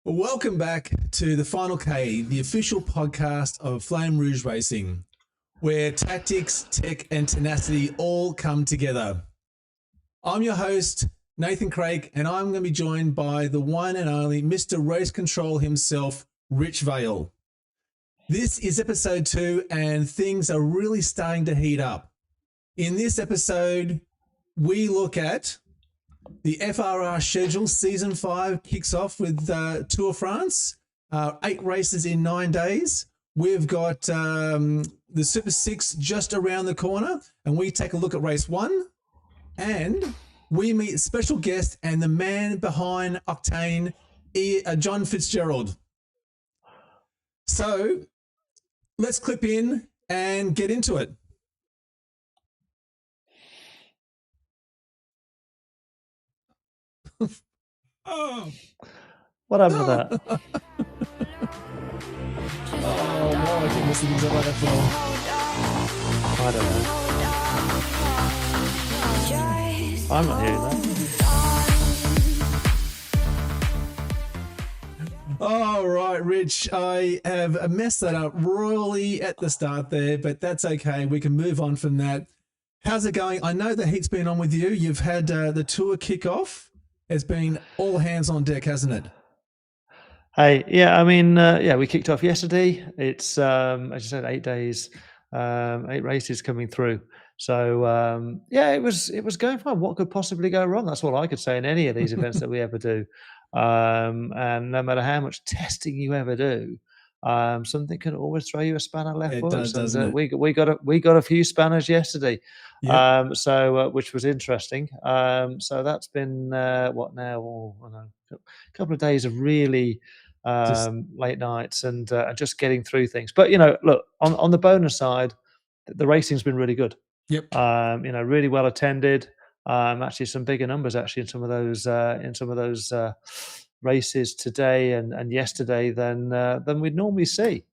Welcome back to the Final K, the official podcast of Flamme Rouge Racing, where tactics, tech, and tenacity all come together. I'm your host, Nathan Krake, and I'm going to be joined by the one and only Mr. Race Control himself, Rich Vale. This is episode 2, and things are really starting to heat up. In this episode, we look at the FRR schedule. Season 5 kicks off with Tour de France, 8 races in 9 days. We've got the Super 6 just around the corner, and we take a look at race 1. And we meet a special guest and the man behind Octaine, John Fitzgerald. So let's clip in and get into it. Oh, what happened to that? Oh, why I keep listening to that for? I don't know. I'm not hearing that. All right, Rich, I have messed that up royally at the start there, but that's okay. We can move on from that. How's it going? I know the heat's been on with you. You've had the tour kick off. It's been all hands on deck, hasn't it? Hey, yeah, I mean, we kicked off yesterday. It's, as you said, 8 days, 8 races coming through. So, it was going fine. What could possibly go wrong? That's all I could say in any of these events that we ever do. And no matter how much testing you ever do, something can always throw you a spanner left It foot. does, doesn't it? We got a few spanners yesterday, Yep. which was interesting. So that's been what now? Oh, I don't know, a couple of days of really late nights and just getting through things. But look, on the bonus side, the racing's been really good. Yep. Really well attended. Actually, some bigger numbers actually in some of those races today and yesterday than we'd normally see,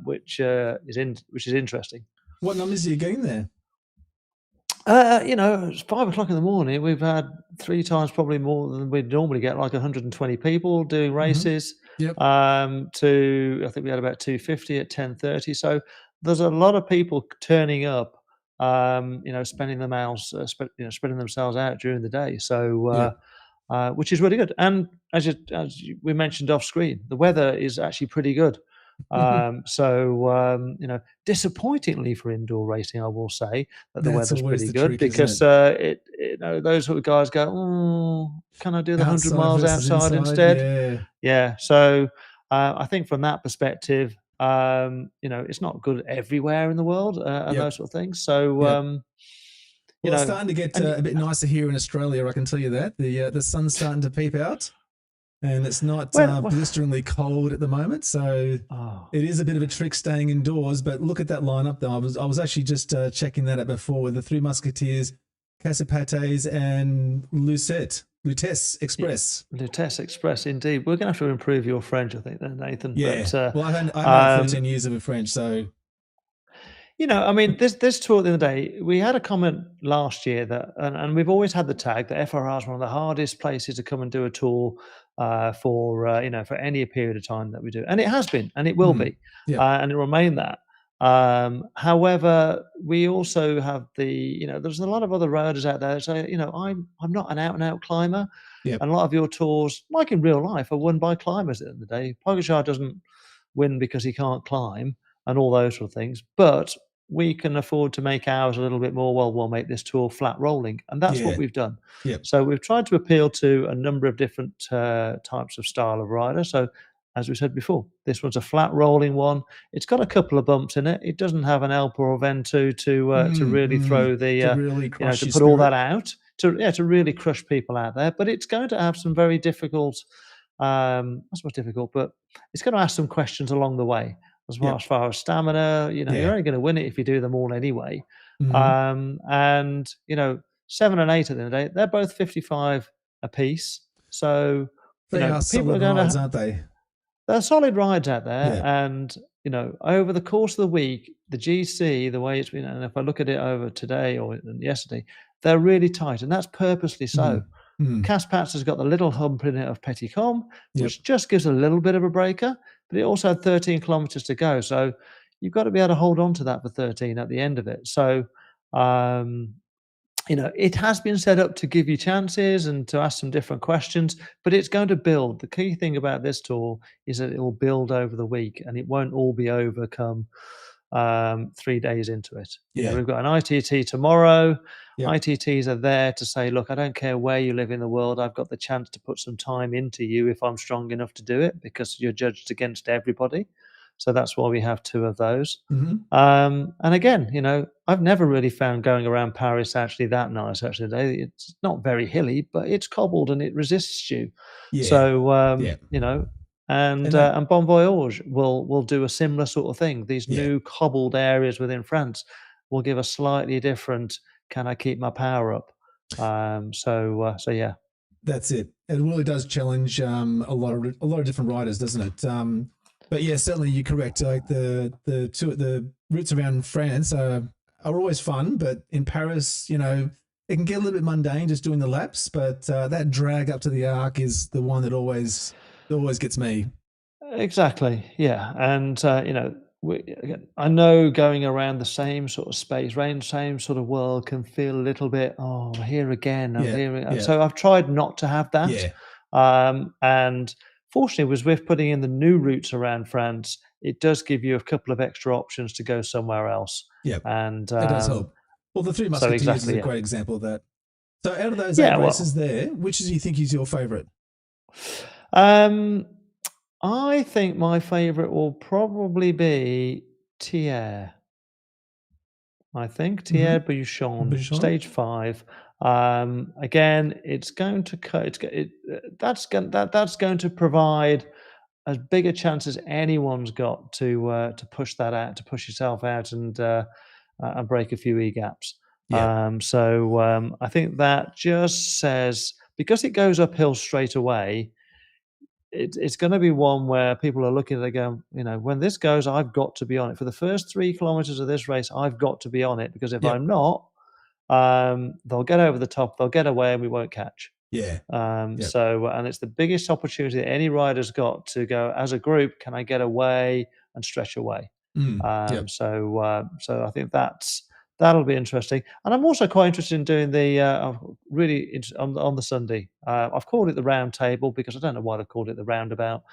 which is interesting. What numbers are you getting there? It's 5 o'clock in the morning. We've had 3 times probably more than we'd normally get, like 120 people doing races. Yep. I think we had about 250 at 10:30. So there's a lot of people turning up. Spreading themselves out during the day. So, which is really good. And as we mentioned off screen, the weather is actually pretty good. Disappointingly for indoor racing, I will say that the weather's pretty good because those sort of guys go, oh, can I do the 100 miles outside instead? Yeah. So I think from that perspective, it's not good everywhere in the world and those sort of things. So, it's starting to get a bit nicer here in Australia. I can tell you that the sun's starting to peep out, and it's not blisteringly cold at the moment. So it is a bit of a trick staying indoors. But look at that lineup, though. I was actually just checking that out before with the Three Musketeers, Casapates, and Lutece Express. Lutece Express, indeed. We're going to have to improve your French, I think, then, Nathan. Yeah. But, I've had 13 years of French, so. This tour the other day, we had a comment last year that, and we've always had the tag that FRR is one of the hardest places to come and do a tour for any period of time that we do. And it has been, and it will be, and it will remain that. However, we also have there's a lot of other riders out there. So, I'm not an out-and-out climber. Yep. And a lot of your tours, like in real life, are won by climbers at the end of the day. Pogačar doesn't win because he can't climb and all those sort of things. But we can afford to make ours a little bit more, we'll make this tour flat rolling. And that's what we've done. Yep. So we've tried to appeal to a number of different types of style of rider. So as we said before, this one's a flat rolling one. It's got a couple of bumps in it. It doesn't have an Alp or a Ventoux to really throw the, to put all that out, to really crush people out there. But it's going to have some very difficult, not so much difficult, but it's going to ask some questions along the way. As far as stamina, you're only going to win it if you do them all anyway. And 7 and 8 at the end of the day, they're both 55 apiece. So they are solid rides, aren't they? They're solid rides out there, and over the course of the week, the GC, the way it's been, and if I look at it over today or yesterday, they're really tight, and that's purposely so. Caspats has got the little hump in it of Petit Com, Yep. which just gives a little bit of a breaker, but it also had 13 kilometers to go. So you've got to be able to hold on to that for 13 at the end of it. So, it has been set up to give you chances and to ask some different questions, but it's going to build. The key thing about this tour is that it will build over the week, and it won't all be over come 3 days into it. We've got an ITT tomorrow. Yep. ITTs are there to say, look, I don't care where you live in the world. I've got the chance to put some time into you if I'm strong enough to do it, because you're judged against everybody. So that's why we have 2 of those. Mm-hmm. And again, I've never really found going around Paris actually that nice. Actually, it's not very hilly, but it's cobbled and it resists you. Yeah. So, and Bon Voyage will do a similar sort of thing. These new cobbled areas within France will give a slightly different, can I keep my power up? So yeah. That's it. It really does challenge a lot of different riders, doesn't it? But yeah, certainly you're correct. Like the routes around France are always fun, but in Paris, it can get a little bit mundane just doing the laps. But that drag up to the Arc is the one that always gets me. Exactly. Yeah, and I know going around the same sort of space, same sort of world can feel a little bit. Oh, here again. Yeah. So I've tried not to have that. Yeah. And fortunately, with Zwift putting in the new routes around France, it does give you a couple of extra options to go somewhere else. Yeah, and it does help. Well, the Three Musketeers is a great example of that. So, out of those 8 races there, which do you think is your favourite? I think my favourite will probably be Thiers. I think Thiers Bouchon, stage 5. Again, it's going to that's going to provide as big a chance as anyone's got to push that out, to push yourself out and break a few e-gaps. Yeah. So I think that just says, because it goes uphill straight away, it's going to be one where people are looking at it going, when this goes, I've got to be on it. For the first 3 kilometers of this race, I've got to be on it, because if I'm not, they'll get over the top, they'll get away, and we won't catch. Yeah. So, and it's the biggest opportunity that any rider's got to go as a group. Can I get away and stretch away? So I think that'll be interesting. And I'm also quite interested in doing on the Sunday. I've called it the round table because I don't know why they've called it the roundabout.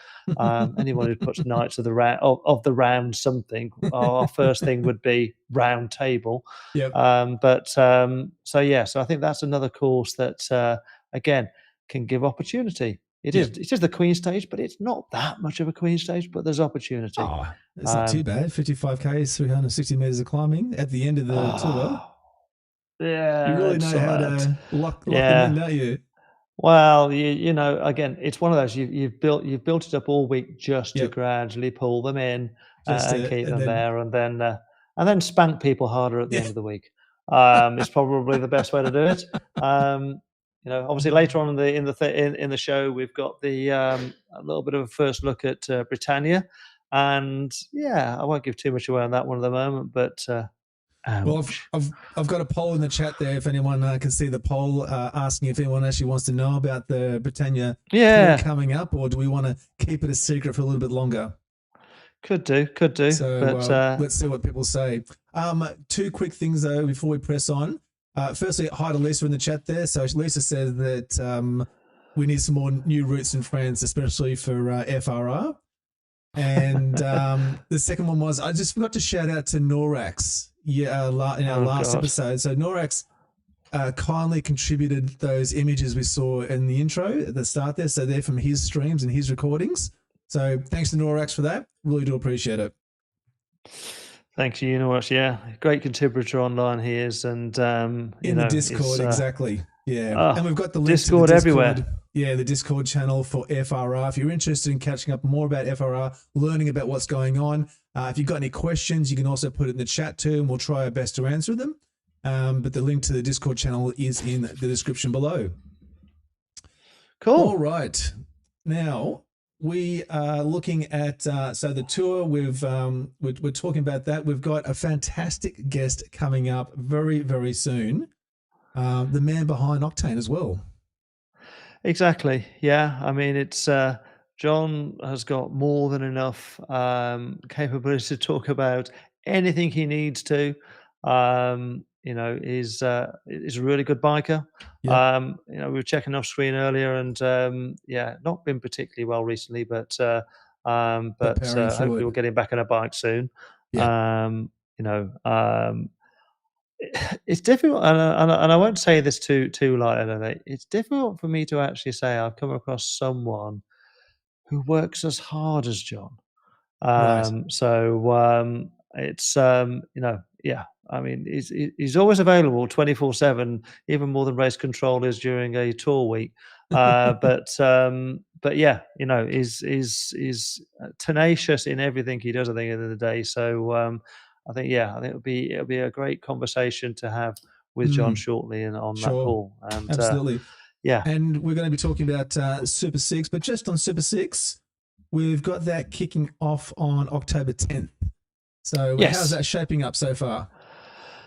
Anyone who puts Knights of the Round something, our first thing would be round table. Yep. So I think that's another course that again can give opportunity. It is the Queen stage, but it's not that much of a Queen stage, but there's opportunity. Oh, it's not too bad. 55Ks, 360 meters of climbing at the end of the tour. Yeah. You really know how to lock them in, don't you? Well, again, it's one of those you've built it up all week just to gradually pull them in and keep them there, and then spank people harder at the end of the week. Is probably the best way to do it. Obviously later on in the show, we've got a little bit of a first look at Britannia, and I won't give too much away on that one at the moment. But well, I've got a poll in the chat there. If anyone can see the poll, asking if anyone actually wants to know about the Britannia coming up, or do we want to keep it a secret for a little bit longer? Could do. So but, let's see what people say. 2 quick things though before we press on. Firstly, hi to Lisa in the chat there. So Lisa said that we need some more new routes in France, especially for FRR. And the second one was, I just forgot to shout out to Norax in our last episode. So Norax kindly contributed those images we saw in the intro at the start there. So they're from his streams and his recordings. So thanks to Norax for that. Really do appreciate it. Thanks, Norax. Yeah, great contributor online he is, and in the Discord, exactly. Yeah, and we've got the link Discord to the Discord everywhere. Yeah, the Discord channel for FRR. If you're interested in catching up more about FRR, learning about what's going on, if you've got any questions, you can also put it in the chat too, and we'll try our best to answer them. But the link to the Discord channel is in the description below. Cool. All right. Now we are looking at so the tour. We're talking about that. We've got a fantastic guest coming up very, very soon. The man behind Octaine as well. Exactly. Yeah. I mean, it's John has got more than enough capability to talk about anything he needs to. He's a really good biker. Yep. We were checking off screen earlier, and yeah, not been particularly well recently, but But powering through hopefully it. we'll get him back on a bike soon. Yeah. Um, you know, um, it's difficult, and I won't say this too lightly. It's difficult for me to actually say I've come across someone who works as hard as John. Right. It's yeah. I mean, he's always available 24/7, even more than race control is during a tour week. But yeah, he's tenacious in everything he does. I think at the end of the day. So I think it'll be a great conversation to have with John Mm, shortly and on that sure. call. And Absolutely. yeah, And we're going to be talking about Super 6, but just on Super 6, we've got that kicking off on October 10th. So how's yes. that shaping up so far?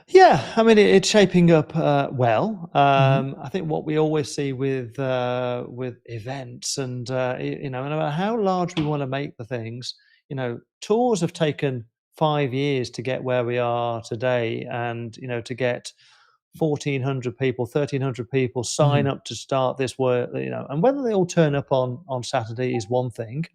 Yeah, I mean, it's shaping up well. Mm-hmm. I think what we always see with events, and no matter how large we want to make the things, tours have taken 5 years to get where we are today, and to get 1,400 people, 1,300 people sign Mm. up to start this work, and whether they all turn up on Saturday is one thing,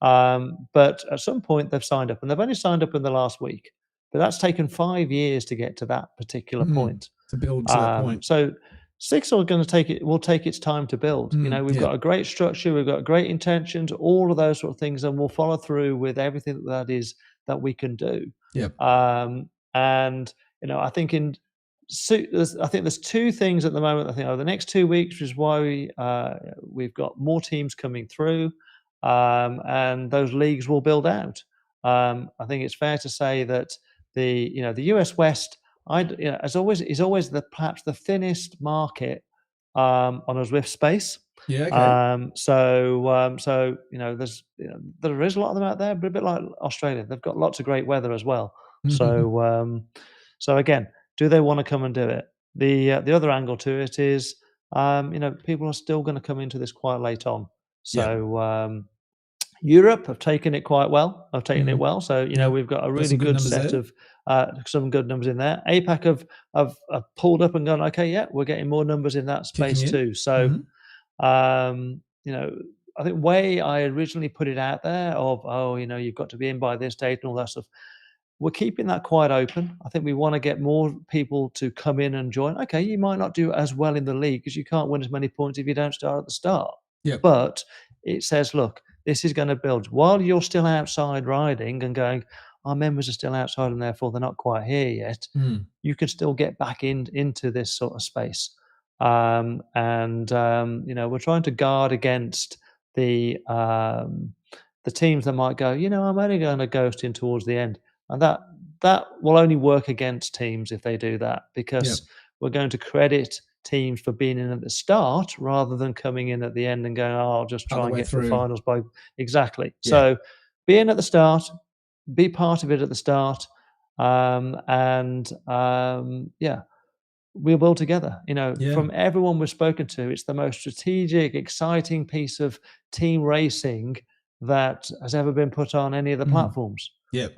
but at some point they've signed up, and they've only signed up in the last week. But that's taken 5 years to get to that particular Mm. point. To build to that point. So six are going to will take its time to build. We've Yeah. got a great structure, we've got great intentions, all of those sort of things, and we'll follow through with everything that we can do. Yep. And I think there's two things at the moment. I think over the next 2 weeks, which is why we've got more teams coming through, and those leagues will build out. I think it's fair to say that the US West, as always, is always perhaps the thinnest market on a Zwift space. Yeah. Okay. There is a lot of them out there, but a bit like Australia, they've got lots of great weather as well. Mm-hmm. So again, do they want to come and do it? The other angle to it is, people are still going to come into this quite late on. Yep. So Europe have taken it quite well. Have taken it Mm-hmm. well. So Yep. we've got a Got really some good good numbers set there. of some good numbers in there. APAC have pulled up and gone, okay, yeah, we're getting more numbers in that space Kicking in. too. So I think way I originally put it out there of you've got to be in by this date and all that stuff. We're keeping that quite open. I think we want to get more people to come in and join. Okay, you might not do as well in the league because you can't win as many points if you don't start at the start. Yep. But it says, look, this is going to build. While you're still outside riding and going, our members are still outside and therefore they're not quite here yet, you can still get back into this sort of space. We're trying to guard against the teams that might go, I'm only going to ghost in towards the end. And that will only work against teams if they do that, because we're going to credit teams for being in at the start rather than coming in at the end and going, I'll just try and get to the finals by exactly. Yeah. So be in at the start, be part of it at the start, we'll build together. From everyone we've spoken to, it's the most strategic, exciting piece of team racing that has ever been put on any of the platforms. Yeah.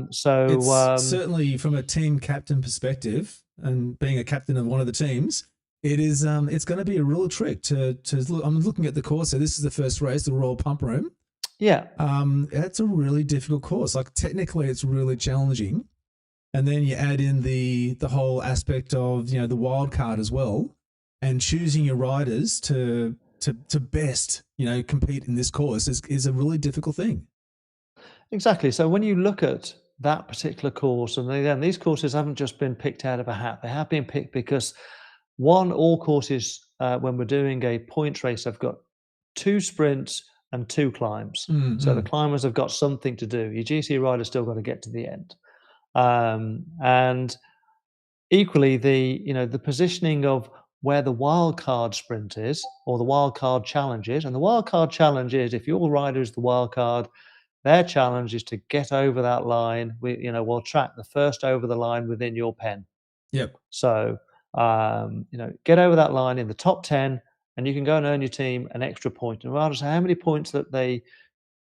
It's certainly from a team captain perspective, and being a captain of one of the teams, it is it's going to be a real trick to look. I'm looking at the course. So this is the first race, the Royal Pump Room. Yeah. It's a really difficult course. Like technically it's really challenging. And then you add in the whole aspect of, the wild card as well, and choosing your riders to best, compete in this course is a really difficult thing. Exactly. So when you look at that particular course, and again, these courses haven't just been picked out of a hat. They have been picked because, one, all courses, when we're doing a points race, have got 2 sprints and 2 climbs. Mm-hmm. So the climbers have got something to do. Your GC rider's still got to get to the end. And equally, the positioning of where the wild card sprint is, or the wild card challenge is, and the wild card challenge is, if your rider is the wild card, their challenge is to get over that line. We'll track the first over the line within your pen. Yep. So, get over that line in the top 10 and you can go and earn your team an extra point. And regardless of how many points that they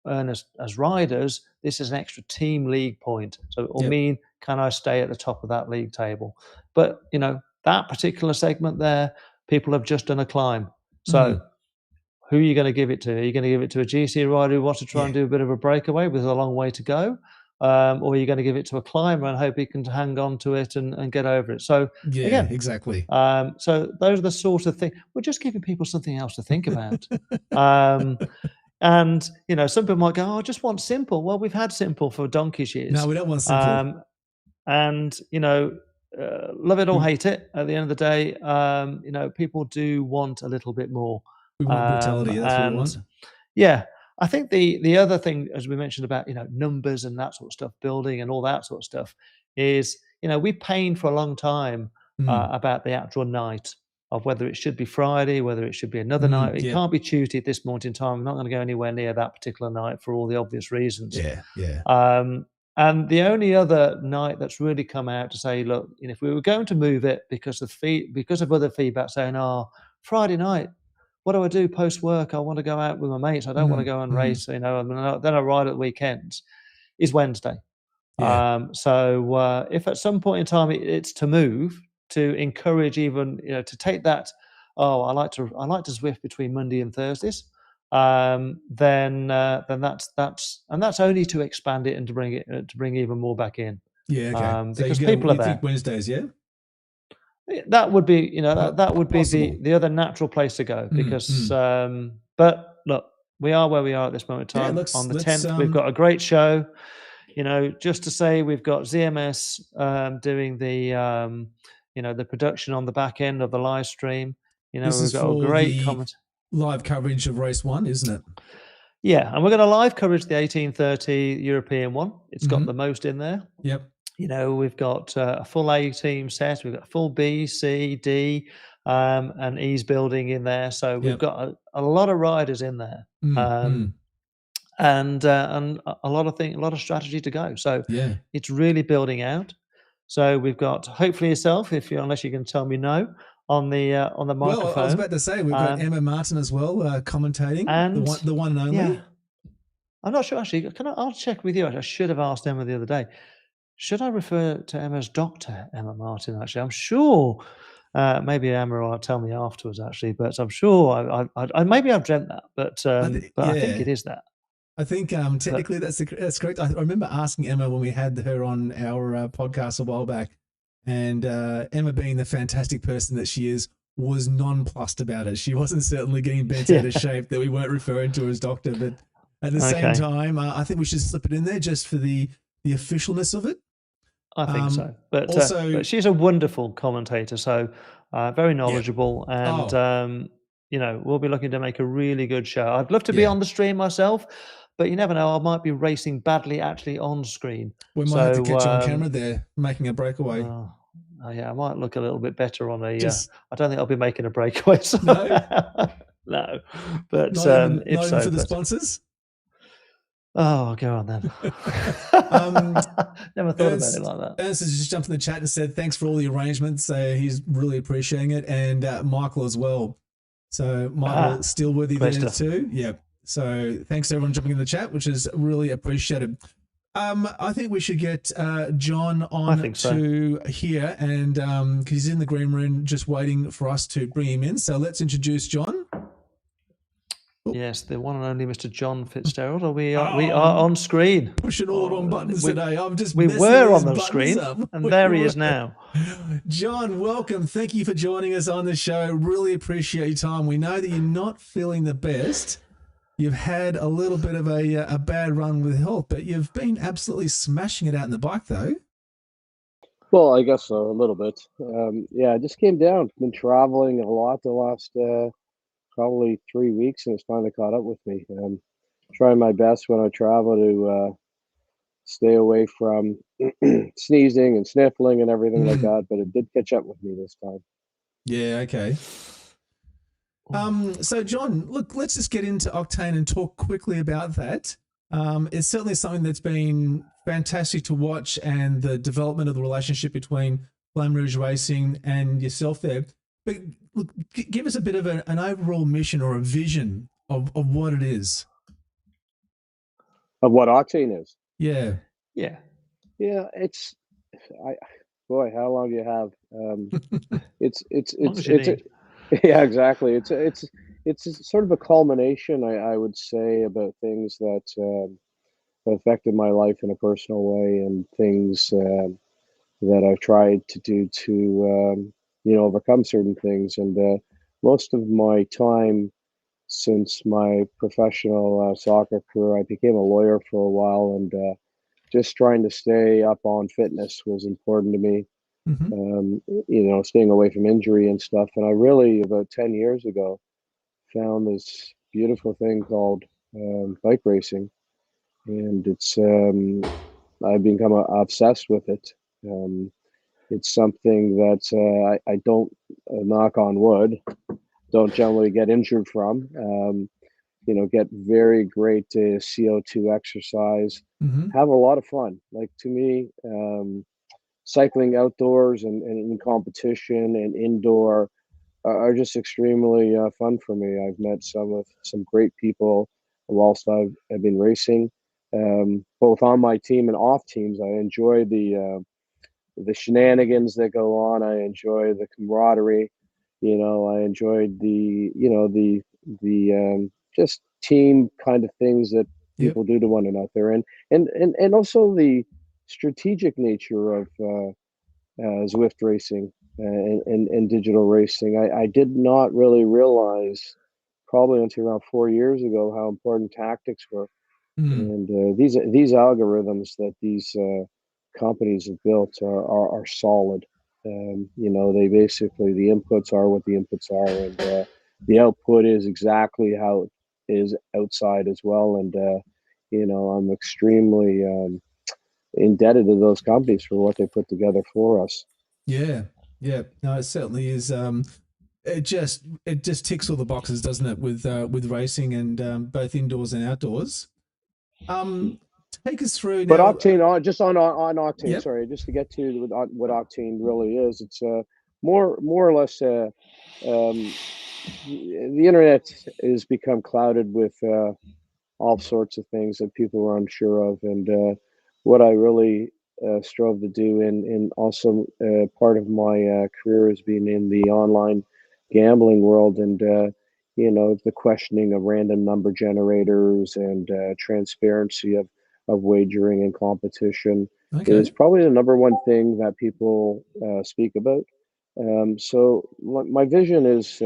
earn as riders, this is an extra team league point. So it will mean, can I stay at the top of that league table? But, that particular segment there, people have just done a climb. So who are you going to give it to? Are you going to give it to a GC rider who wants to try and do a bit of a breakaway with a long way to go? Or are you going to give it to a climber and hope he can hang on to it and get over it? So again, exactly. So those are the sort of things. We're just giving people something else to think about. And, some people might go, I just want simple. Well, we've had simple for donkey's years. No, we don't want simple. And, love it or hate it, at the end of the day, people do want a little bit more. We want brutality. That's what we want. Yeah. I think the other thing, as we mentioned about, numbers and that sort of stuff, building and all that sort of stuff, is, we pained for a long time about the actual night of whether it should be Friday, whether it should be another night. It can't be Tuesday at this moment in time. I'm not going to go anywhere near that particular night for all the obvious reasons. And the only other night that's really come out to say, look, if we were going to move it because of other feedback saying, Friday night, what do I do post work? I want to go out with my mates. I don't want to go and race, then I ride at the weekends, is Wednesday. So if at some point in time it's to move, to encourage even, to take that, I like to Zwift between Monday and Thursdays, then that's only to expand it and to bring even more back in. Because people are there. Think Wednesdays, That would be, that would be the other natural place to go because, but look, we are where we are at this moment in time. On the 10th, we've got a great show. Just to say, we've got ZMS doing the, the production on the back end of the live stream. We've got a great comment. Live coverage of race 1, isn't it? Yeah, and we're going to live coverage the 1830 European one. It's got the most in there. We've got a full A team set. We've got a full B, C, D, and E's building in there. So we've got a lot of riders in there, and a lot of strategy to go. So it's really building out. So we've got hopefully yourself, unless you can tell me no, on the microphone. Well, I was about to say we've got Emma Martin as well commentating, and the one and only. Yeah. I'm not sure actually. I'll check with you. I should have asked Emma the other day. Should I refer to Emma as Dr. Emma Martin, actually? I'm sure, maybe Emma will tell me afterwards, actually, but I'm sure, I maybe I've dreamt that, but I think it is that. I think technically that's correct. I remember asking Emma when we had her on our podcast a while back, and Emma, being the fantastic person that she is, was nonplussed about it. She wasn't certainly getting bent out of shape that we weren't referring to her as Doctor, but at the same time, I think we should slip it in there just for the officialness of it. I think so. But also, but she's a wonderful commentator, so very knowledgeable, and we'll be looking to make a really good show. I'd love to be on the stream myself, but you never know. I might be racing badly actually on screen. We might have to catch you on camera there, making a breakaway. I might look a little bit better on a. I don't think I'll be making a breakaway. So no. But not even for the sponsors. Oh, go on then. Never thought about it like that. Ernst has just jumped in the chat and said thanks for all the arrangements. He's really appreciating it, and Michael as well. So Michael Steelworthy there too. Yeah. So thanks to everyone jumping in the chat, which is really appreciated. I think we should get John on to here, and because he's in the green room just waiting for us to bring him in. So let's introduce John. Yes, the one and only Mr. John Fitzgerald. We are on screen. Pushing all the wrong buttons today. We were on the screen, and there he is now. John, welcome. Thank you for joining us on the show. Really appreciate your time. We know that you're not feeling the best. You've had a little bit of a bad run with health, but you've been absolutely smashing it out in the bike, though. Well, I guess so, a little bit. I just came down. Been traveling a lot the last probably 3 weeks, and it's finally caught up with me. Trying my best when I travel to stay away from sneezing and sniffling and everything like that, but it did catch up with me this time. Yeah, okay. So John, look, let's just get into Octaine and talk quickly about that. It's certainly something that's been fantastic to watch, and the development of the relationship between Flamme Rouge Racing and yourself there. But look, give us a bit of an overall mission or a vision of what it is. Of what Octaine is. Yeah. Yeah. Yeah, boy, how long do you have? Long as you need. Yeah, exactly. It's sort of a culmination, I would say, about things that affected my life in a personal way, and things that I've tried to do to overcome certain things. And most of my time since my professional soccer career, I became a lawyer for a while, and just trying to stay up on fitness was important to me. Staying away from injury and stuff. And I really, about 10 years ago, found this beautiful thing called bike racing, and I've become obsessed with it. It's something that I don't, knock on wood, don't generally get injured from. Get very great CO2 exercise, have a lot of fun. Like, to me, cycling outdoors and in competition and indoor are just extremely fun for me. I've met some great people whilst I've been racing, both on my team and off teams. I enjoy the shenanigans that go on. I enjoy the camaraderie. I enjoyed the just team kind of things that people do to one another, and also the strategic nature of Zwift racing and digital racing. I did not really realize, probably until around 4 years ago, how important tactics were. And these algorithms that these companies have built are solid. They basically, the inputs are what the inputs are, and the output is exactly how it is outside as well. And I'm extremely indebted to those companies for what they put together for us. Yeah. No, it certainly is. It just ticks all the boxes, doesn't it? With racing and both indoors and outdoors. Take us through now. But Octaine, just on Octaine, Yep. sorry, just to get to what Octaine really is, it's more or less. The internet has become clouded with all sorts of things that people are unsure of, and what I really strove to do, and also part of my career has been in the online gambling world, and the questioning of random number generators and transparency of wagering and competition is probably the number one thing that people speak about. So my vision is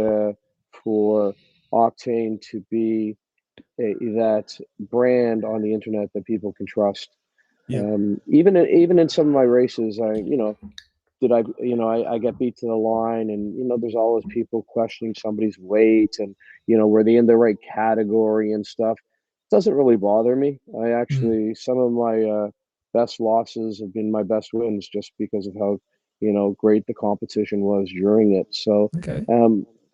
for Octaine to be that brand on the internet that people can trust. Even in some of my races, I get beat to the line, and there's always people questioning somebody's weight, and were they in the right category and stuff. It doesn't really bother me. I actually, some of my best losses have been my best wins, just because of how great the competition was during it. So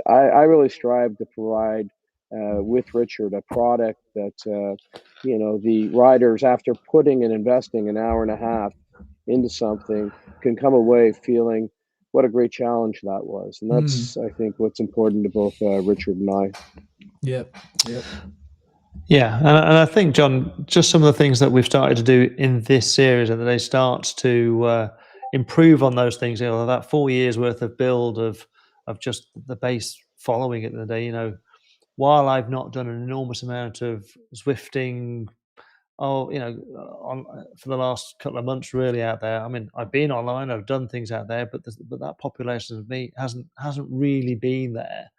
I really strive to provide with Richard a product that the riders, after putting and investing an hour and a half into something, can come away feeling what a great challenge that was. And that's, I think, what's important to both Richard and I. Yep. Yeah, and I think, John, just some of the things that we've started to do in this series, and they start to improve on those things. That 4 years worth of build of just the base following at the end of the day. While I've not done an enormous amount of Zwifting, for the last couple of months, really out there. I mean, I've been online, I've done things out there, but that population of me hasn't really been there.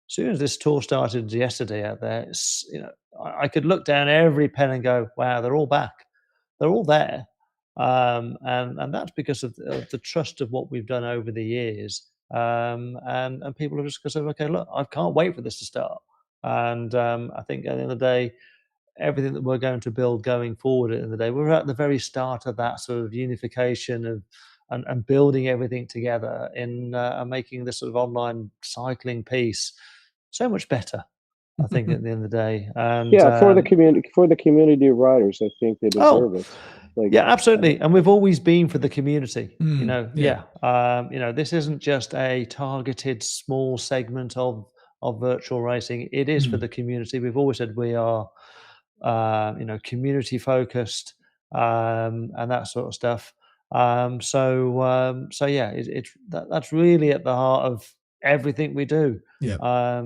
As soon as this tour started yesterday out there, I could look down every pen and go, wow, they're all back. They're all there. And that's because of the trust of what we've done over the years. And people have just said, okay, look, I can't wait for this to start. And I think at the end of the day, everything that we're going to build going forward at the end of the day, we're at the very start of that sort of unification of and building everything together in and making this sort of online cycling piece so much better, I think, at the end of the day. And for the community of riders, I think they deserve it. Like, yeah, absolutely. And we've always been for the community, yeah. This isn't just a targeted small segment of virtual racing. It is for the community. We've always said we are, community focused, and that sort of stuff. So yeah, that's really at the heart of everything we do. Yeah.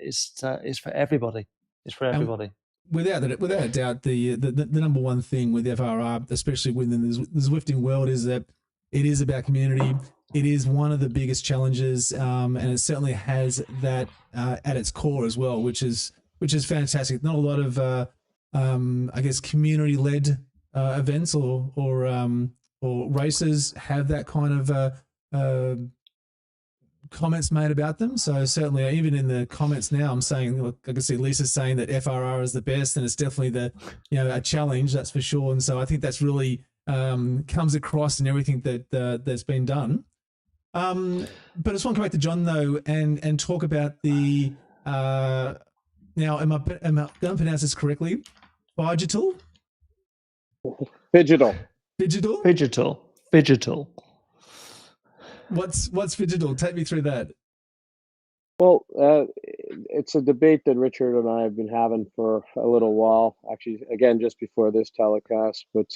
It's for everybody. It's for everybody. Without a doubt, the number one thing with FRR, especially within the Zwifting world, is that it is about community. It is one of the biggest challenges, and it certainly has that at its core as well, which is fantastic. Not a lot of, I guess, community-led events or races have that kind of comments made about them. So certainly, even in the comments now, I'm saying, look, I can see Lisa's saying that FRR is the best, and it's definitely a challenge, that's for sure. And so I think that's really comes across in everything that's been done. But I just want to come back to John though, and talk about the now. Am I going to pronounce this correctly? Digital. What's Digital? Take me through that. Well, it's a debate that Richard and I have been having for a little while, actually, again, just before this telecast. But,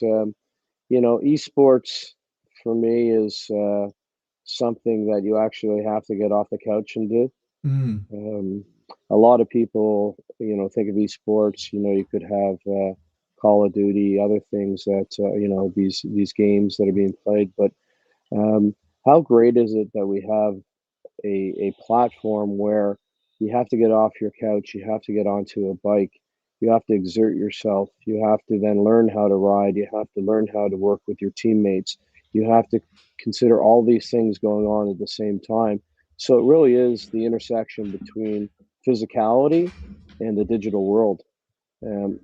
esports for me is something that you actually have to get off the couch and do. A lot of people, think of esports, you could have Call of Duty, other things that, these games that are being played. But how great is it that we have a platform where you have to get off your couch, you have to get onto a bike, you have to exert yourself, you have to then learn how to ride, you have to learn how to work with your teammates, you have to consider all these things going on at the same time. So it really is the intersection between physicality and the digital world.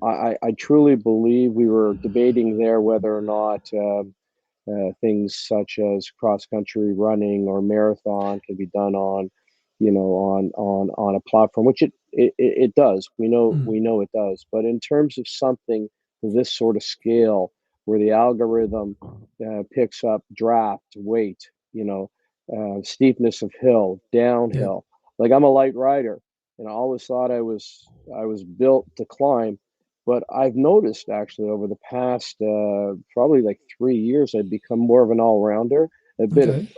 I truly believe we were debating there whether or not things such as cross country running or marathon can be done on a platform, which it does. We know it does. But in terms of something to this sort of scale, where the algorithm picks up draft, weight, steepness of hill, downhill. Like, I'm a light rider, and I always thought I was built to climb. But I've noticed actually over the past probably like 3 years, I've become more of an all-rounder, a bit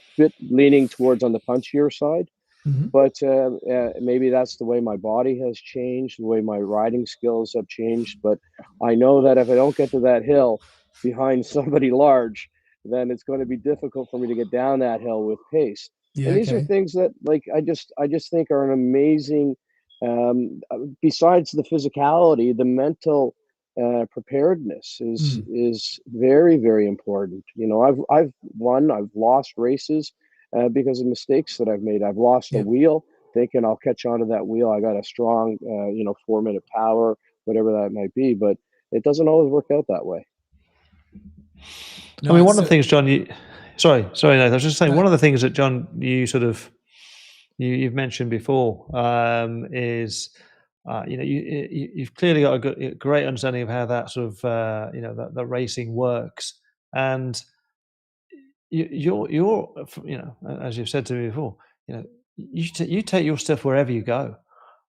leaning towards on the punchier side. But maybe that's the way my body has changed, the way my riding skills have changed. But I know that if I don't get to that hill behind somebody large, then it's going to be difficult for me to get down that hill with pace. And these are things that, like, I just think are an amazing. Besides the physicality, the mental preparedness is very, very important. I've lost races because of mistakes that I've made. I've lost a wheel thinking I'll catch onto that wheel. I got a strong, 4-minute power, whatever that might be, but it doesn't always work out that way. No, I mean, one of the things, John, sorry, Nathan, I was just saying, one of the things that, John, you sort of, you've mentioned before is, you've clearly got a great understanding of how that sort of, that racing works. And you're, as you've said to me before, you take your stuff wherever you go,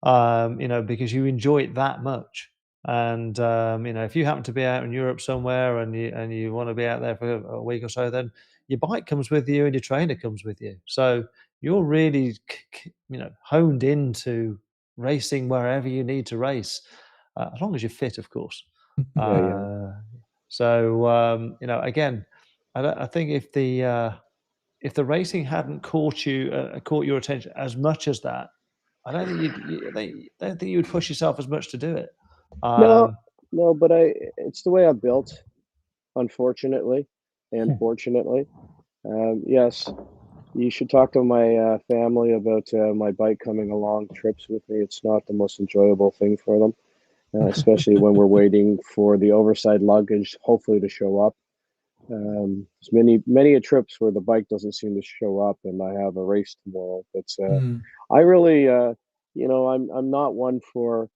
because you enjoy it that much. And if you happen to be out in Europe somewhere and you want to be out there for a week or so, then your bike comes with you and your trainer comes with you. So you're really, honed into racing wherever you need to race, as long as you're fit, of course. So again, I think if the racing hadn't caught your attention as much as that, I don't think you would push yourself as much to do it. No, but it's the way I'm built, unfortunately and fortunately. Yes, you should talk to my family about my bike coming along trips with me. It's not the most enjoyable thing for them, especially when we're waiting for the oversized luggage, hopefully, to show up. There's many trips where the bike doesn't seem to show up, and I have a race tomorrow. But I really, I'm not one for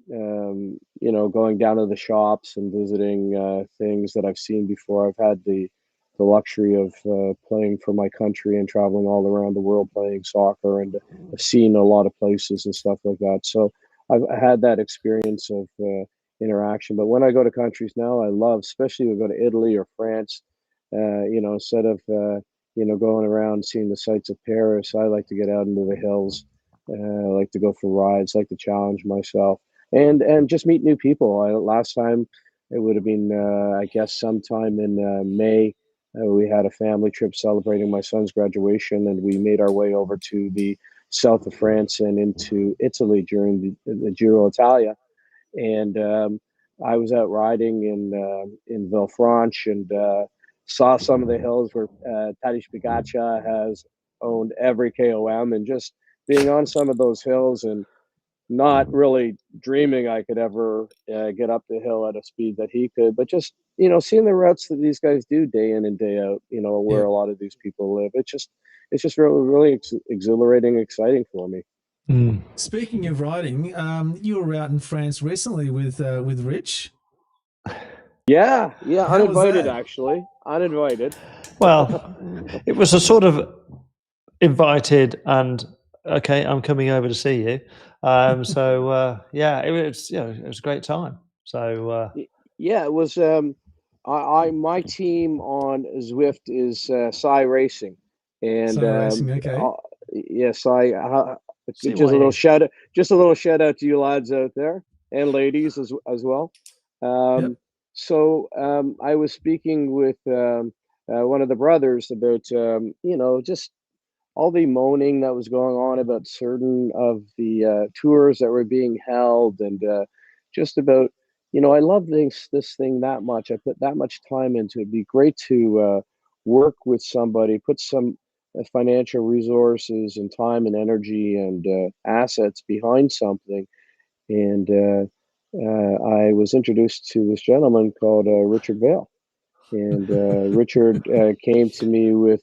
going down to the shops and visiting things that I've seen before. I've had the luxury of playing for my country and traveling all around the world playing soccer, and seeing a lot of places and stuff like that. So I've had that experience of interaction. But when I go to countries now, I love, especially when I go to Italy or France, instead of going around seeing the sights of Paris, I like to get out into the hills. I like to go for rides, like to challenge myself, and just meet new people. Last time it would have been, I guess, sometime in May. We had a family trip celebrating my son's graduation, and we made our way over to the south of France and into Italy during the Giro Italia. And I was out riding in Villefranche, and saw some of the hills where Tadej Pogacar has owned every KOM, and just being on some of those hills and not really dreaming I could ever get up the hill at a speed that he could, but just seeing the routes that these guys do day in and day out, where a lot of these people live. It's just really, really exhilarating, exciting for me. Speaking of riding, you were out in France recently with Rich. Yeah, How uninvited, actually. Uninvited. Well, it was a sort of invited and okay, I'm coming over to see you. Yeah, it was it was a great time. So yeah, it was. My team on Zwift is Psy Racing, and Racing, okay. yes, just a little shout out to you lads out there and ladies as well. Yep. So I was speaking with one of the brothers about just all the moaning that was going on about certain of the tours that were being held, and just about I love this thing that much. I put that much time into it. It'd be great to work with somebody, put some financial resources and time and energy and assets behind something. And I was introduced to this gentleman called Richard Vale. And Richard came to me with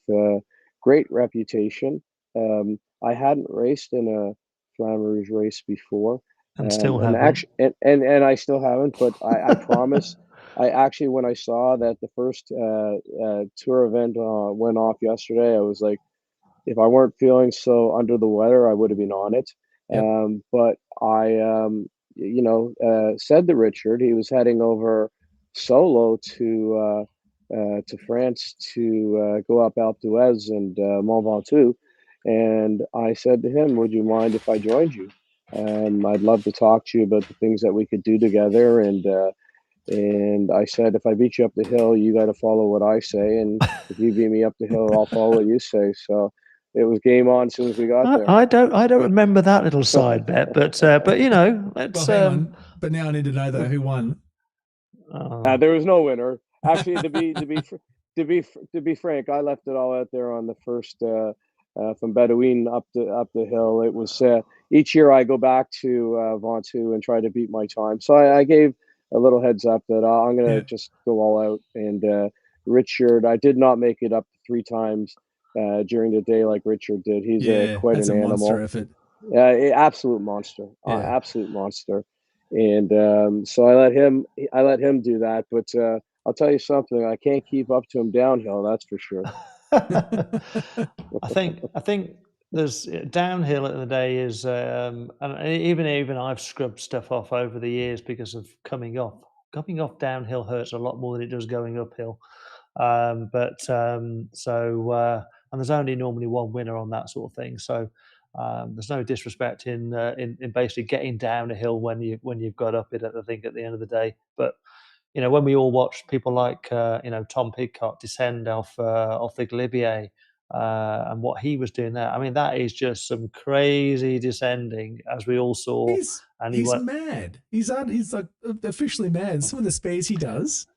great reputation. I hadn't raced in a Flamme Rouge race before, and still and haven't. actually, and I still haven't. But I promise. I actually, when I saw that the first tour event went off yesterday, I was like, if I weren't feeling so under the weather, I would have been on it. Yep. But I, said to Richard, he was heading over solo to France to go up Alpe d'Huez and Mont Ventoux, and I said to him, "Would you mind if I joined you? I'd love to talk to you about the things that we could do together." And I said, if I beat you up the hill, you got to follow what I say, and if you beat me up the hill, I'll follow what you say. So it was game on as soon as we got there. I don't remember that little side bet, but let's. Well, hang on. But now I need to know though who won. There was no winner. Actually, to be frank, I left it all out there on the first from Bedouin up the hill. It was each year I go back to Ventoux and try to beat my time. So I gave a little heads up that I'm going to just go all out. And Richard, I did not make it up 3 times during the day like Richard did. He's quite an animal. Monster effort. Absolute monster. Absolute monster. And so I let him do that. But I'll tell you something, I can't keep up to him downhill, that's for sure. I think there's downhill at the day is, and even I've scrubbed stuff off over the years because of coming off. Coming off downhill hurts a lot more than it does going uphill. And there's only normally one winner on that sort of thing. So there's no disrespect in basically getting down a hill when you've got up it. I think at the end of the day, but when we all watch people like Tom Pidcock descend off the Glibier and what he was doing there, I mean that is just some crazy descending, as we all saw. He's mad. He's like officially mad. Some of the speeds he does,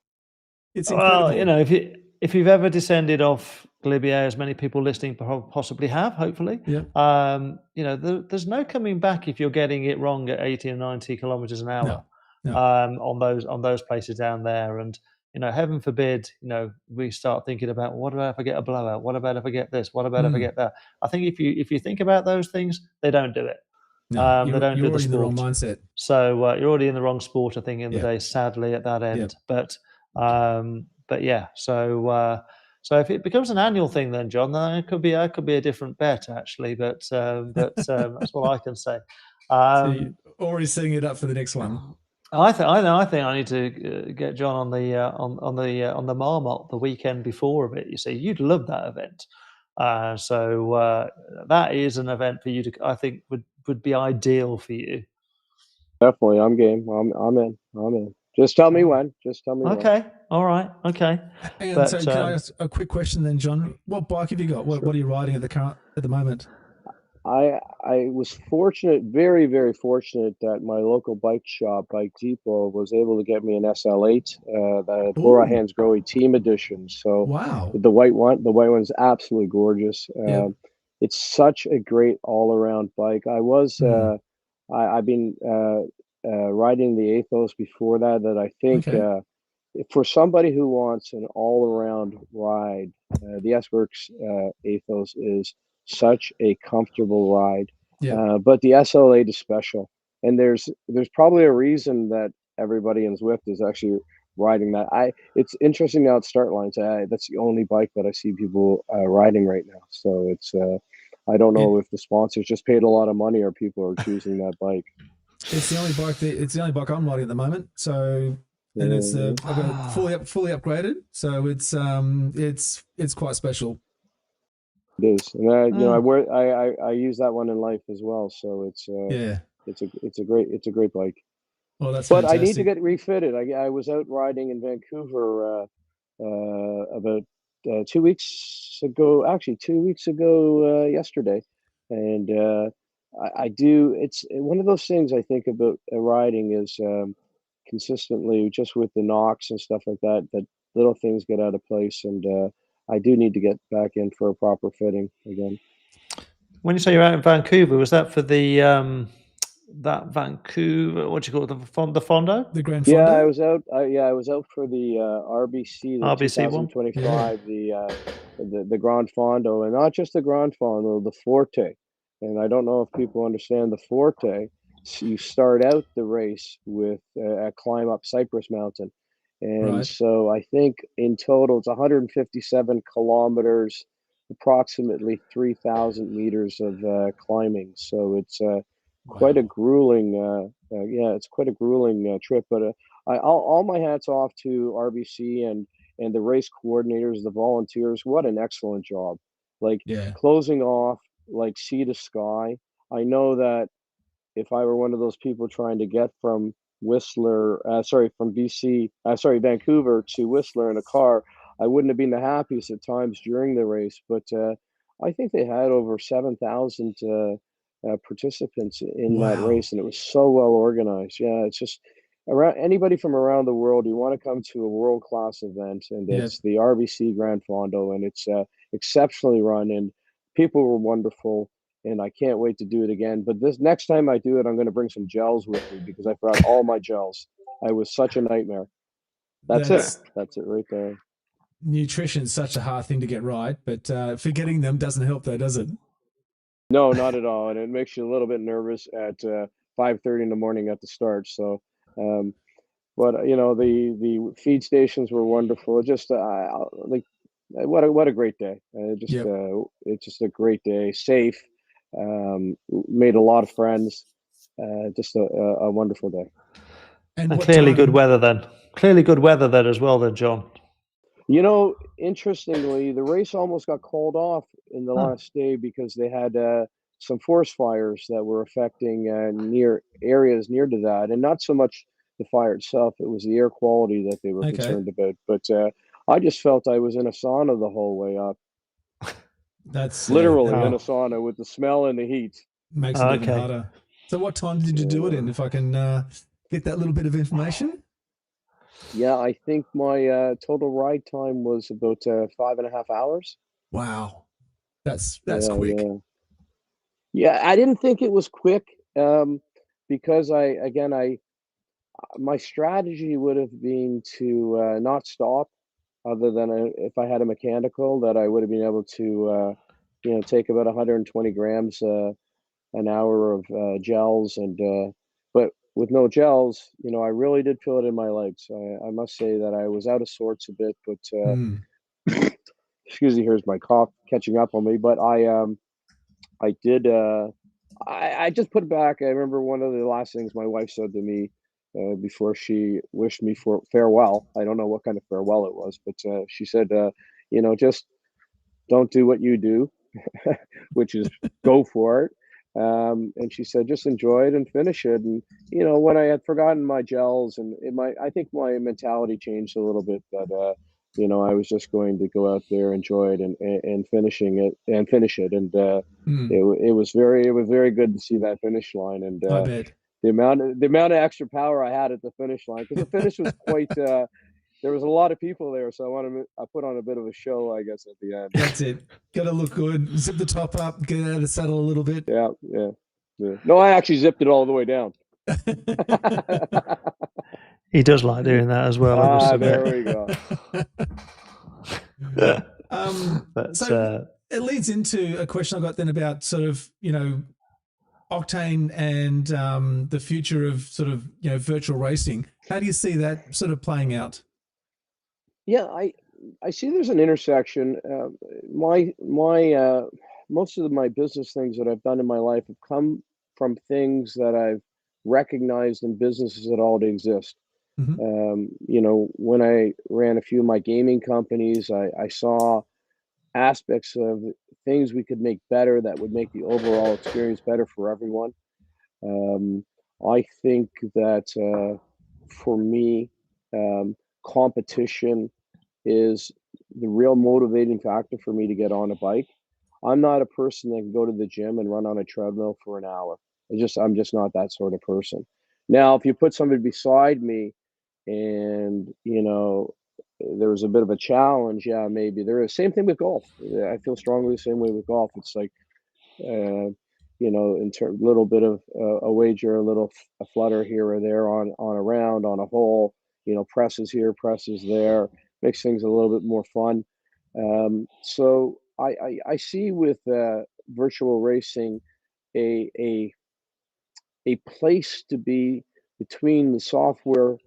it's incredible. Well, if you've ever descended off Glibier, as many people listening possibly have, hopefully, there's no coming back if you're getting it wrong at 80 or 90 kilometers an hour. No. On those places down there, and heaven forbid, we start thinking about what about if I get a blowout? What about if I get this? What about if I get that? I think if you think about those things, they don't do it. No, they don't you're do the already in the wrong sport. mindset. So you're already in the wrong sport, I think, in the Yep. day, sadly, at that end. Yep. But yeah, so if it becomes an annual thing, then John, then it could be a different bet actually. But that's all I can say. So you're already setting it up for the next one. I think I need to get John on the Marmot the weekend before of it. You see, you'd love that event. So that is an event for you to, I think, would be ideal for you. Definitely, I'm game. I'm in. Just tell me when. Just tell me when. Okay. All right. Okay. And so, can I ask a quick question then, John? What bike have you got? What are you riding at the moment? I was fortunate, very, very fortunate that my local bike shop, Bike Depot, was able to get me an SL8, the Bora Hansgrohe Team Edition. So wow, the white one's absolutely gorgeous. Yep. It's such a great all-around bike. I've been riding the Athos before that. That I think for somebody who wants an all-around ride, the S-Works Athos is such a comfortable ride. But the SL8 is special, and there's probably a reason that everybody in Zwift is actually riding that. It's interesting now at start lines. That's the only bike that I see people riding right now. So it's I don't know if the sponsors just paid a lot of money or people are choosing that bike. It's the only bike I'm riding at the moment. So, and it's I've got it fully upgraded. So it's quite special. It is, and I use that one in life as well. So it's it's a great bike. Well, that's but fantastic. I need to get refitted. I was out riding in Vancouver about 2 weeks ago. Actually, 2 weeks ago yesterday, and I do. It's one of those things I think about riding is consistently just with the knocks and stuff like that. That little things get out of place, and I do need to get back in for a proper fitting again. When you say you're out in Vancouver, was that for the that Vancouver? What do you call it? The Fondo? The Grand Fondo? Yeah, I was out. I was out for the RBC, the RBC 2025, the Grand Fondo, and not just the Grand Fondo, the Forte. And I don't know if people understand the Forte. So you start out the race with a climb up Cypress Mountain. And so I think in total it's 157 kilometers, approximately 3,000 meters of climbing. So it's quite a grueling, it's quite a grueling trip. But all my hats off to RBC and the race coordinators, the volunteers. What an excellent job! Like closing off like sea to sky. I know that if I were one of those people trying to get from Vancouver to Whistler in a car, I wouldn't have been the happiest at times during the race. But I think they had over 7,000 participants in that race, and it was so well organized. Yeah, it's just around anybody from around the world. You want to come to a world-class event, and it's the RBC Grand Fondo, and it's exceptionally run, and people were wonderful. And I can't wait to do it again. But this next time I do it, I'm going to bring some gels with me because I forgot all my gels. I was such a nightmare. That's it right there. Nutrition's such a hard thing to get right, but forgetting them doesn't help though, does it? No, not at all. And it makes you a little bit nervous at 5:30 in the morning at the start. So, but you know, the feed stations were wonderful. Just like what a great day. It's just a great day. Safe. Made a lot of friends. Just a wonderful day. And clearly good weather then. Clearly good weather then as well then, John. You know, interestingly, the race almost got called off in the last day because they had some forest fires that were affecting near areas near to that, and not so much the fire itself. It was the air quality that they were concerned about. But I just felt I was in a sauna the whole way up. That's literally in a sauna with the smell and the heat. Makes it even harder. So what time did you do it in, if I can get that little bit of information? Yeah, I think my total ride time was about 5.5 hours. Wow. That's quick. Yeah, I didn't think it was quick because my strategy would have been to not stop, other than if I had a mechanical that I would have been able to take about 120 grams an hour of gels, and but with no gels, I really did feel it in my legs. I must say that I was out of sorts a bit, but Mm. excuse me, here's my cough catching up on me. But I did. I just put it back. I remember one of the last things my wife said to me before she wished me for farewell. I don't know what kind of farewell it was, but she said, just don't do what you do, which is go for it. And she said, just enjoy it and finish it. And when I had forgotten my gels, and I think my mentality changed a little bit. But I was just going to go out there, enjoy it, and finish it. And Mm. it was very good to see that finish line, and I bet. the amount of extra power I had at the finish line, because the finish was quite. There was a lot of people there, so I put on a bit of a show, I guess, at the end. That's it. Got to look good. Zip the top up. Get out of the saddle a little bit. Yeah. No, I actually zipped it all the way down. He does like doing that as well. I must There admit. we go. But So it leads into a question I got then about sort of, Octaine and the future of sort of, virtual racing. How do you see that sort of playing out? Yeah, I see there's an intersection. My most of my business things that I've done in my life have come from things that I've recognized in businesses that already exist. Mhm. When I ran a few of my gaming companies, I saw aspects of things we could make better that would make the overall experience better for everyone. Um, I think that for me, competition is the real motivating factor for me to get on a bike. I'm not a person that can go to the gym and run on a treadmill for an hour. I'm just not that sort of person. Now, if you put somebody beside me and there was a bit of a challenge, yeah, maybe there is. Same thing with golf. Yeah, I feel strongly the same way with golf. It's like uh, in terms little bit of a wager, a flutter here or there on a round, on a hole, presses here, presses there, makes things a little bit more fun. So I see with virtual racing a a place to be between the software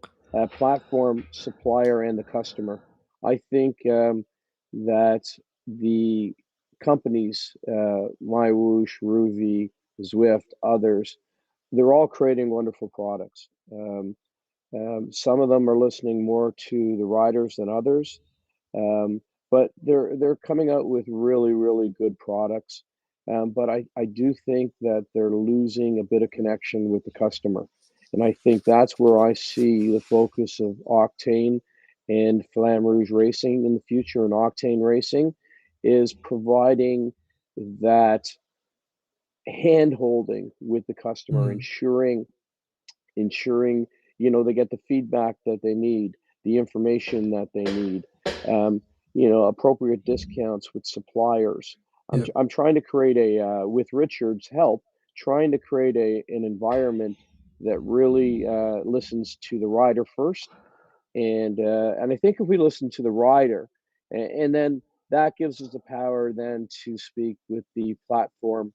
platform supplier and the customer. I think that the companies, My Whoosh, Ruvi, Zwift, others, they're all creating wonderful products. Some of them are listening more to the riders than others, um, but they're coming out with really really good products. But I do think that they're losing a bit of connection with the customer, and I think that's where I see the focus of Octane and Flamme Rouge Racing in the future. And Octane Racing is providing that hand holding with the customer, Mm. ensuring they get the feedback that they need, the information that they need, appropriate discounts with suppliers. Yeah. I'm trying to create with Richard's help, trying to create an environment that really listens to the rider first, and I think if we listen to the rider, and then that gives us the power then to speak with the platform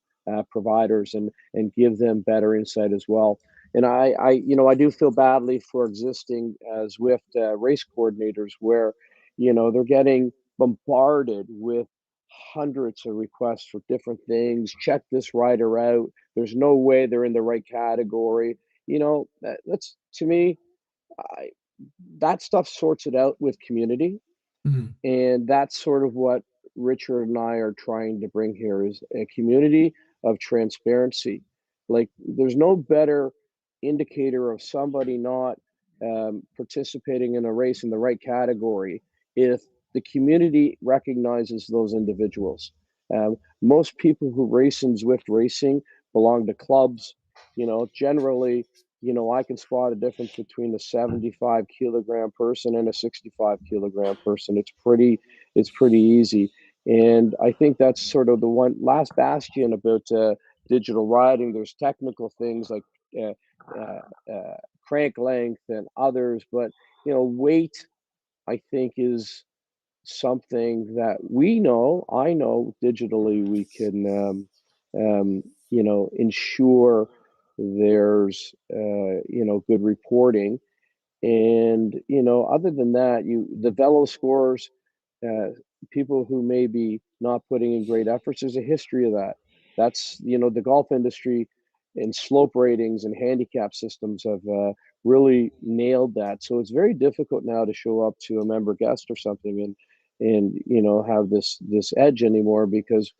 providers and give them better insight as well. And I do feel badly for existing Zwift race coordinators where, they're getting bombarded with hundreds of requests for different things. Check this rider out. There's no way they're in the right category. That's to me. I, that stuff sorts it out with community, Mm. and that's sort of what Richard and I are trying to bring here is a community of transparency. Like there's no better indicator of somebody not participating in a race in the right category if the community recognizes those individuals. Most people who race in Zwift racing belong to clubs. Generally, I can spot a difference between a 75 kilogram person and a 65 kilogram person. It's pretty easy. And I think that's sort of the one last bastion about digital riding. There's technical things like uh, crank length and others, but weight, I think, is something that I know digitally we can ensure there's good reporting. And other than that, the velo scores, people who may be not putting in great efforts, there's a history of that. That's the golf industry and slope ratings and handicap systems have really nailed that. So it's very difficult now to show up to a member guest or something and have this edge anymore, because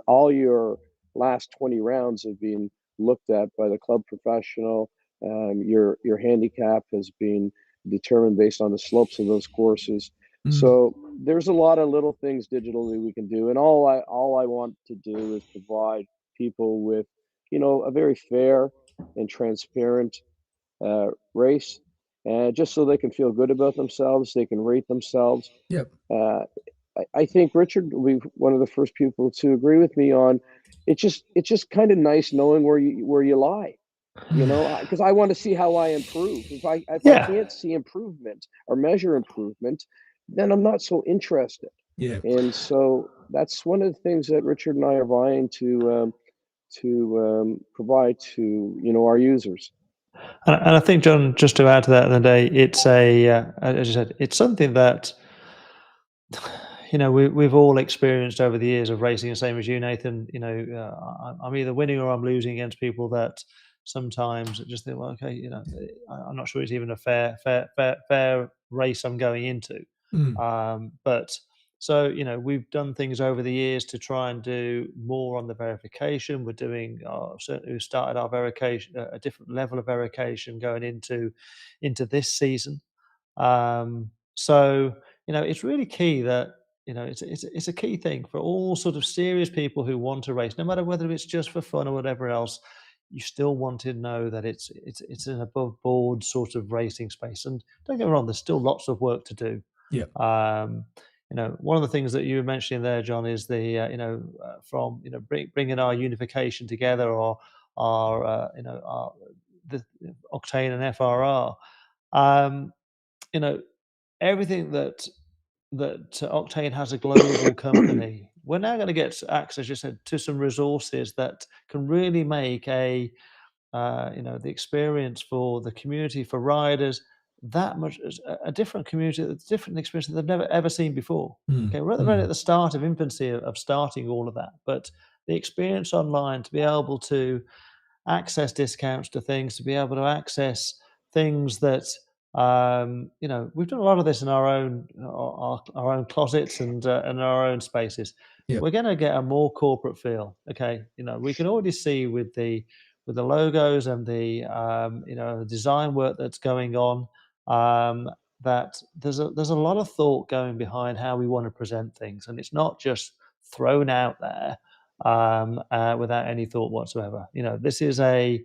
all your last 20 rounds have been looked at by the club professional. Your handicap has been determined based on the slopes of those courses. So there's a lot of little things digitally we can do, and all I want to do is provide people with a very fair and transparent race, just so they can feel good about themselves, they can rate themselves. Yep. I think Richard will be one of the first people to agree with me on it's just kind of nice knowing where you lie. Because I want to see how I improve. If I can't see improvement or measure improvement, then I'm not so interested. Yeah. And so that's one of the things that Richard and I are vying to provide to our users. And I think, John, just to add to that, the day, it's as you said, it's something that we've all experienced over the years of racing, the same as you, Nathan. I'm either winning or I'm losing against people that sometimes just think, well, okay, I'm not sure it's even a fair race I'm going into. But so we've done things over the years to try and do more on the verification. We're doing certainly we started our verification, a different level of verification going into this season. So it's really key that it's a key thing for all sort of serious people who want to race, no matter whether it's just for fun or whatever else. You still want to know that it's an above board sort of racing space. And don't get me wrong, there's still lots of work to do. Yeah. One of the things that you were mentioning there, John, is the from bringing our unification together, or our the Octaine and FRR. Everything that Octaine has a global company. We're now going to get access, as you said, to some resources that can really make the experience for the community, for riders, that much a different community, a different experience that they've never ever seen before. Okay, we're right at the start of infancy of starting all of that, but the experience online, to be able to access discounts to things, to be able to access things that we've done a lot of this in our own closets and our own spaces. Yep. We're going to get a more corporate feel. Okay, we can already see with the logos and the design work that's going on, that there's a lot of thought going behind how we want to present things, and it's not just thrown out there without any thought whatsoever. This is a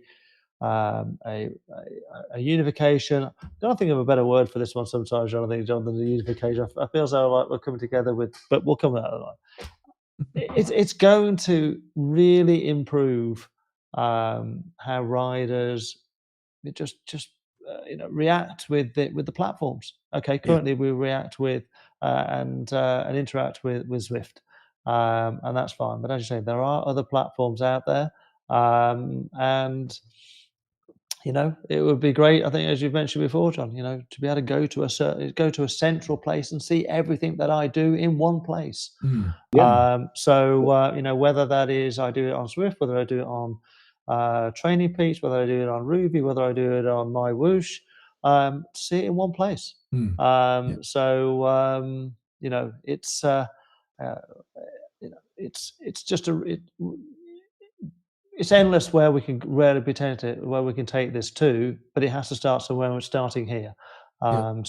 unification. I don't think of a better word for this one sometimes, John, than the unification. I feel so like we're coming together but we'll come out of that. It's going to really improve how riders just react with the platforms. Okay, currently we react with and interact with Zwift, and that's fine. But as you say, there are other platforms out there, and it would be great, I think, as you've mentioned before, John, to be able to go to a central place and see everything that I do in one place. Whether that is I do it on Zwift, whether I do it on Training Peaks, whether I do it on Ruby, whether I do it on My Whoosh, see it in one place. It's just it's endless where we can take this to, but it has to start somewhere. We're starting here. It'll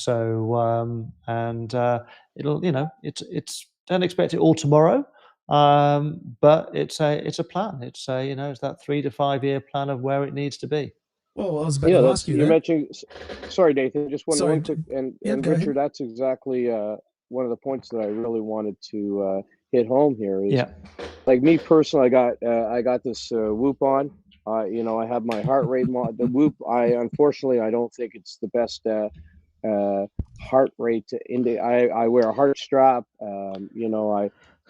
it's don't expect it all tomorrow, but it's a plan. It's that 3 to 5 year plan of where it needs to be. Well, I was about to ask you that. Mentioning, sorry, Nathan, just one quick, and Richard, ahead. that's exactly one of the points that I really wanted to hit home here is, like me personally, I got this Whoop on. I have my heart rate the Whoop. Unfortunately, I don't think it's the best heart rate I wear a heart strap.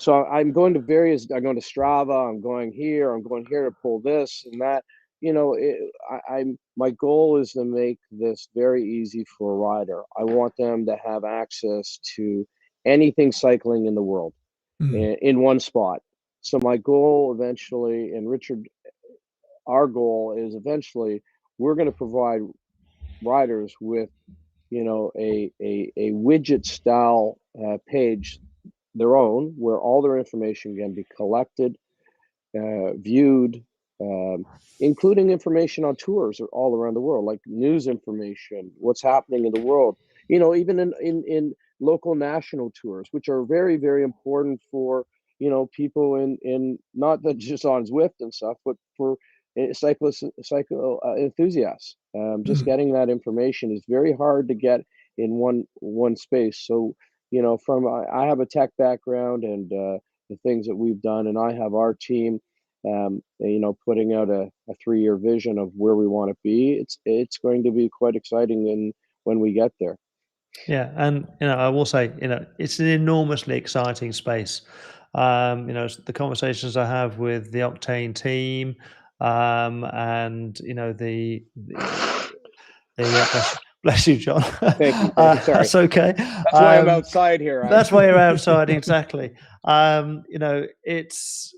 So I'm going to I'm going to Strava, I'm going here to pull this and that. My goal is to make this very easy for a rider. I want them to have access to anything cycling in the world in one spot. So my goal eventually, and Richard, our goal is eventually we're going to provide riders with, a widget style page, their own, where all their information can be collected, viewed, including information on tours all around the world, like news information, what's happening in the world, even in local national tours, which are very, very important for, people in not that just on Zwift and stuff, but for cyclists, enthusiasts. Just getting that information is very hard to get in one space. So, I have a tech background and the things that we've done, and I have our team putting out a 3-year vision of where we want to be. It's going to be quite exciting when we get there. Yeah, and I will say, it's an enormously exciting space. The conversations I have with the Octaine team, and bless you, John. Thank you. Sorry, that's okay. That's why I'm outside here. That's why you're outside, exactly. It's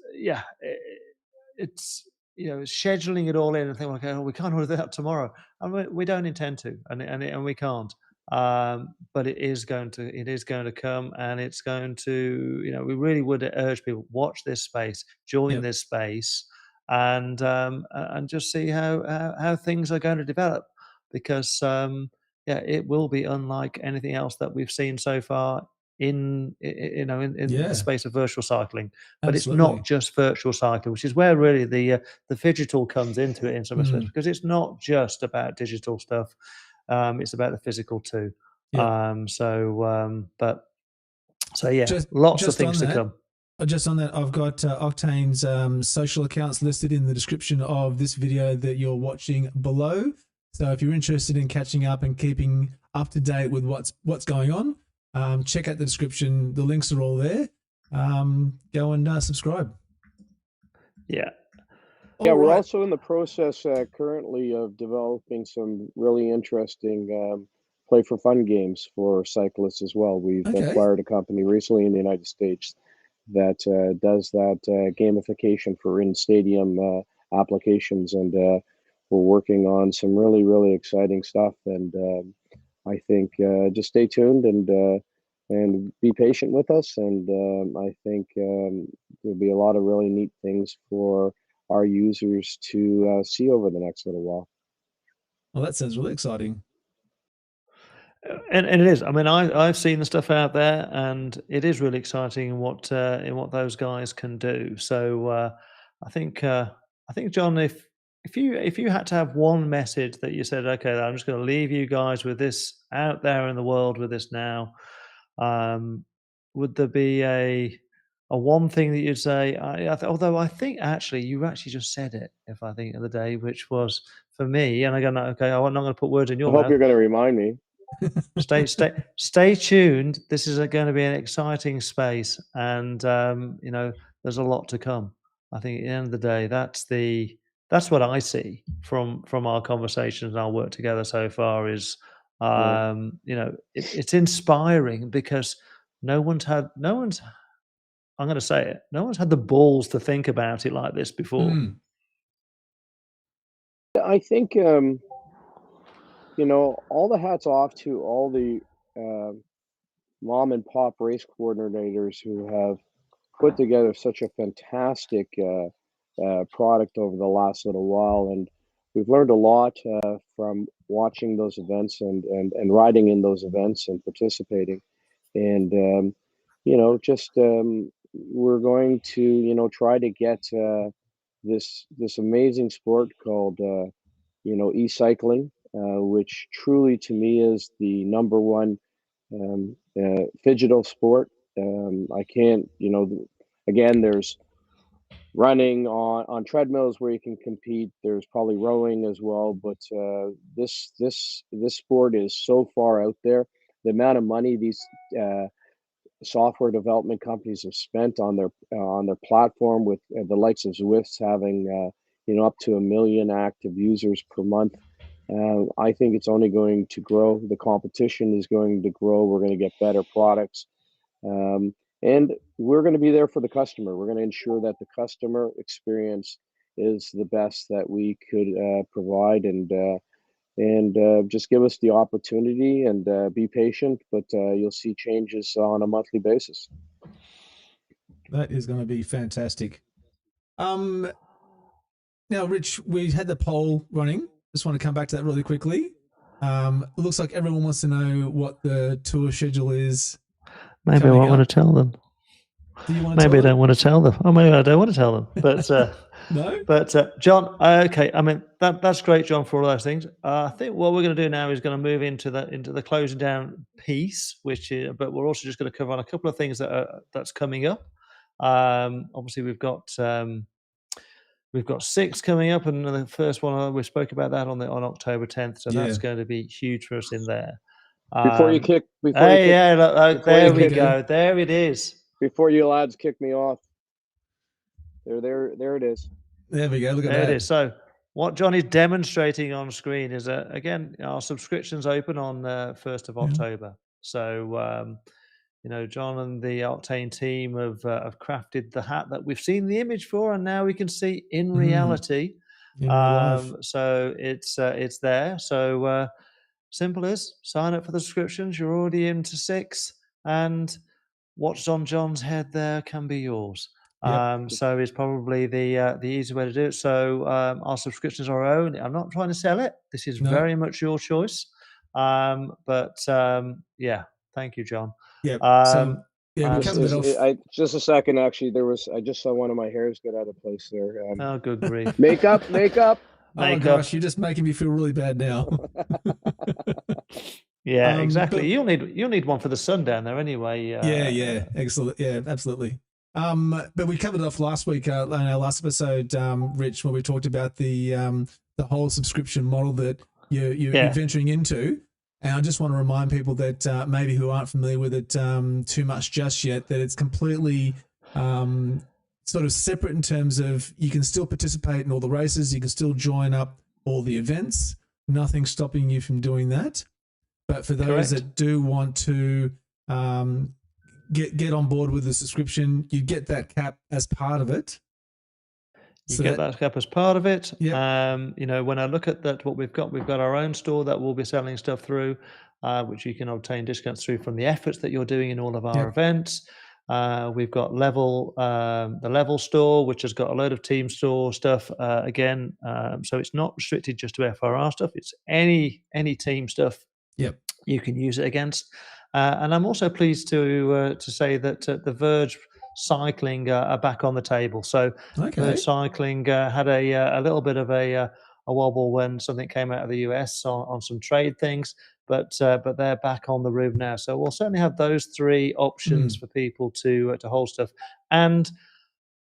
scheduling it all in and think, okay, we can't order that tomorrow, and we don't intend to, and we can't. But it is going to come, and it's going to, we really would urge people, watch this space, join this space, and just see how things are going to develop, because it will be unlike anything else that we've seen so far in the space of virtual cycling. But Absolutely. It's not just virtual cycling, which is where really the digital comes into it in some respects, because it's not just about digital stuff. It's about the physical too. Lots of things to come. Just on that, I've got Octane's social accounts listed in the description of this video that you're watching below. So if you're interested in catching up and keeping up to date with what's going on, check out the description. The links are all there. Go and subscribe. Yeah. We're also in the process currently of developing some really interesting play for fun games for cyclists as well. We've acquired a company recently in the United States that does that gamification for in-stadium applications, and we're working on some really, really exciting stuff. And I think just stay tuned and be patient with us. And I think there'll be a lot of really neat things for our users to see over the next little while. Well, that sounds really exciting. And it is. I mean, I've seen the stuff out there, and it is really exciting in what those guys can do. So I think John, if you had to have one message that you said, okay, I'm just going to leave you guys with this out there in the world with this now, would there be a one thing that you'd say? Although I think actually you actually just said it, if I think of the day, which was for me, and I go, okay, I'm not going to put words in your mouth. I hope you're going to remind me. Stay tuned. This is going to be an exciting space, and there's a lot to come. I think at the end of the day, that's what I see from our conversations and our work together so far. Is it's inspiring, because no one's had the balls to think about it like this before. I think all the hats off to all the mom and pop race coordinators who have put together such a fantastic product over the last little while. And we've learned a lot from watching those events and riding in those events and participating. And, we're going to, try to get this amazing sport called, e-cycling, which truly to me is the number one digital sport. I can't, again, there's running on treadmills where you can compete. There's probably rowing as well, but this sport is so far out there. The amount of money these software development companies have spent on their platform, with the likes of Zwift's having up to 1 million active users per month. I think it's only going to grow. The competition is going to grow. We're going to get better products. And we're going to be there for the customer. We're going to ensure that the customer experience is the best that we could provide, and just give us the opportunity, and be patient, but you'll see changes on a monthly basis. That is going to be fantastic. Now, Rich, we had the poll running. Just want to come back to that really quickly. It looks like everyone wants to know what the tour schedule is. Maybe I won't want to tell them. Do you want to maybe I tell don't want to tell them. Oh, maybe I don't want to tell them. But no. But John, okay. I mean, that's great, John, for all those things. I think what we're going to do now is going to move into the closing down piece, which is, but we're also just going to cover on a couple of things that's coming up. Obviously, we've got 6 coming up, and the first one we spoke about that on October 10th. So that's going to be huge for us in there. There we go. There it is. Before you lads kick me off, there it is. There we go. Look at that. There it is. So what John is demonstrating on screen is again, our subscriptions open on 1st of October. So John and the Octaine team have crafted the hat that we've seen the image for, and now we can see in reality. So it's there. So simple as sign up for the subscriptions. You're already into 6, and what's on John's head there can be yours. So it's probably the easy way to do it. So our subscriptions are our own. I'm not trying to sell it. This is very much your choice. But thank you, John. Just a second. Actually, I just saw one of my hairs get out of place there. Oh, good grief! Makeup. Oh gosh, you're just making me feel really bad now. Yeah, exactly. You'll need one for the sun down there anyway. Excellent. Yeah, absolutely. But we covered it off last week, in our last episode, Rich, when we talked about the whole subscription model that you're venturing into. And I just want to remind people that maybe who aren't familiar with it too much just yet, that it's completely sort of separate in terms of you can still participate in all the races, you can still join up all the events, nothing stopping you from doing that. But for those that do want to get on board with the subscription, you get that cap as part of it. You get that cap as part of it. Yep. When I look at that, what we've got our own store that we'll be selling stuff through, which you can obtain discounts through from the efforts that you're doing in all of our events. We've got the Level store, which has got a load of team store stuff again. So it's not restricted just to FRR stuff. It's any team stuff. Yep. You can use it against. And I'm also pleased to say that the Verge Cycling are back on the table. So Verge Cycling had a little bit of a wobble when something came out of the US on some trade things, but they're back on the road now. So we'll certainly have those 3 options for people to hold stuff. And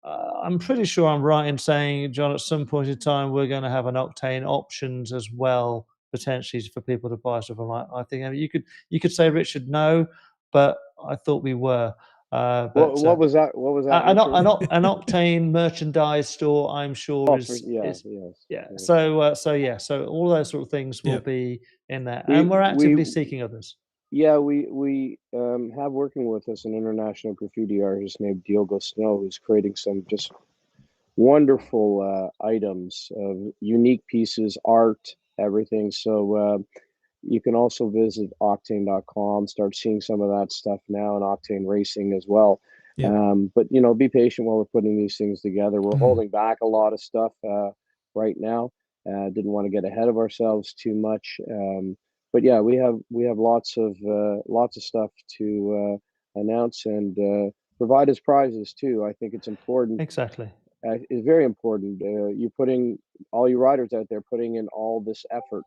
I'm pretty sure I'm right in saying, John, at some point in time we're going to have an Octaine options as well, potentially for people to buy stuff. I think you could say, Richard, no, but I thought we were. What was that? An Octaine merchandise store, I'm sure is. So all those sort of things will be in there, and we're actively seeking others. Yeah, we have working with us an international graffiti artist named Diogo Snow, who's creating some just wonderful items of unique pieces, art, everything. So you can also visit octaine.com, start seeing some of that stuff now, and Octaine Racing as well. But be patient while we're putting these things together. We're holding back a lot of stuff right now. Didn't want to get ahead of ourselves too much. But yeah, we have lots of stuff to announce and provide as prizes too. I think it's important. Exactly. It's very important. You're putting all you riders out there putting in all this effort.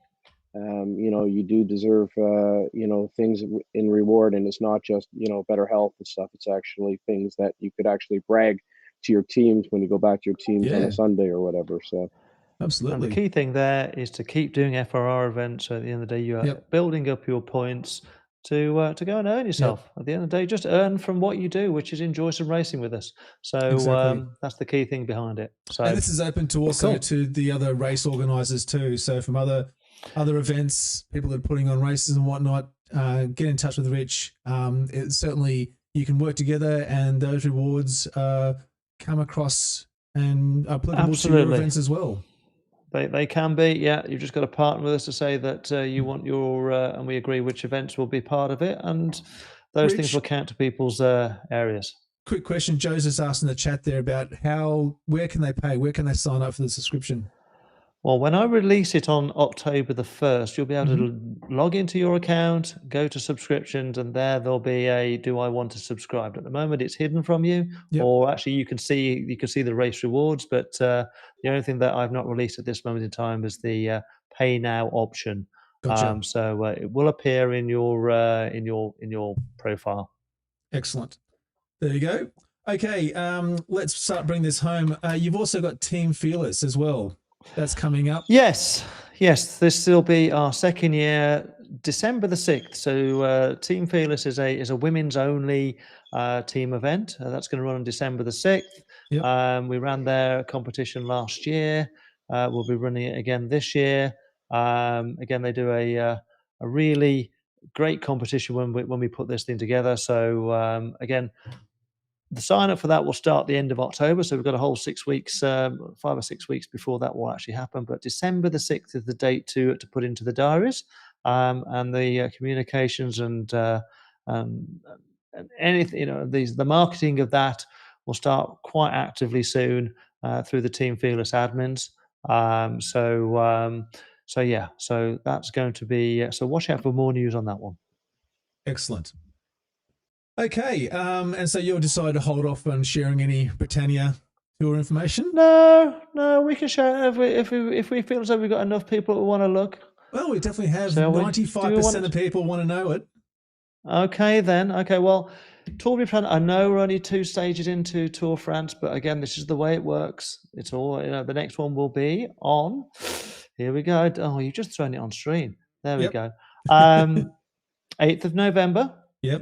You do deserve things in reward, and it's not just better health and stuff. It's actually things that you could actually brag to your teams when you go back to your teams on a Sunday or whatever. So absolutely. And the key thing there is to keep doing FRR events. So at the end of the day, you are building up your points. to go and earn yourself. At the end of the day, just earn from what you do, which is enjoy some racing with us. So Exactly. that's the key thing behind it. So, and this is open to also cool. to the other race organisers too. So from other events, people that are putting on races and whatnot, get in touch with Rich. It certainly you can work together, and those rewards come across and are applicable to your events as well. They can be, yeah. You've just got to partner with us to say that you want your, and we agree which events will be part of it, and those things will count to people's areas. Quick question, Joe's just asked in the chat there about where can they pay, where can they sign up for the subscription? Well, when I release it on October the 1st, you'll be able to log into your account, go to subscriptions, and there'll be a do I want to subscribe. At the moment, it's hidden from you, or actually you can see the race rewards. But the only thing that I've not released at this moment in time is the pay now option. Gotcha. So it will appear in your profile. Excellent. There you go. Okay, let's start bringing this home. You've also got Team Fearless as well. That's coming up. Yes. This will be our second year, December the 6th. So Team Fearless is a women's only team event. That's going to run on December the 6th. Yep. We ran their competition last year. We'll be running it again this year. Again, they do a really great competition when we put this thing together. So again, the sign up for that will start the end of October. So we've got a whole 6 weeks, 5 or 6 weeks before that will actually happen. But December the 6th is the date to put into the diaries, and the communications and anything, the marketing of that will start quite actively soon through the Team Fearless admins. So that's going to be, so watch out for more news on that one. Excellent. Okay, and so you'll decide to hold off on sharing any Britannia tour information? No, we can share if we feel as though we've got enough people who want to look. Well, we definitely have 95% of people want to know it. Okay, then. Okay, well, Tour de France, I know we're only 2 stages into Tour de France, but again, this is the way it works. It's all, the next one will be on, here we go. Oh, you've just thrown it on stream. There we go. 8th of November. Yep.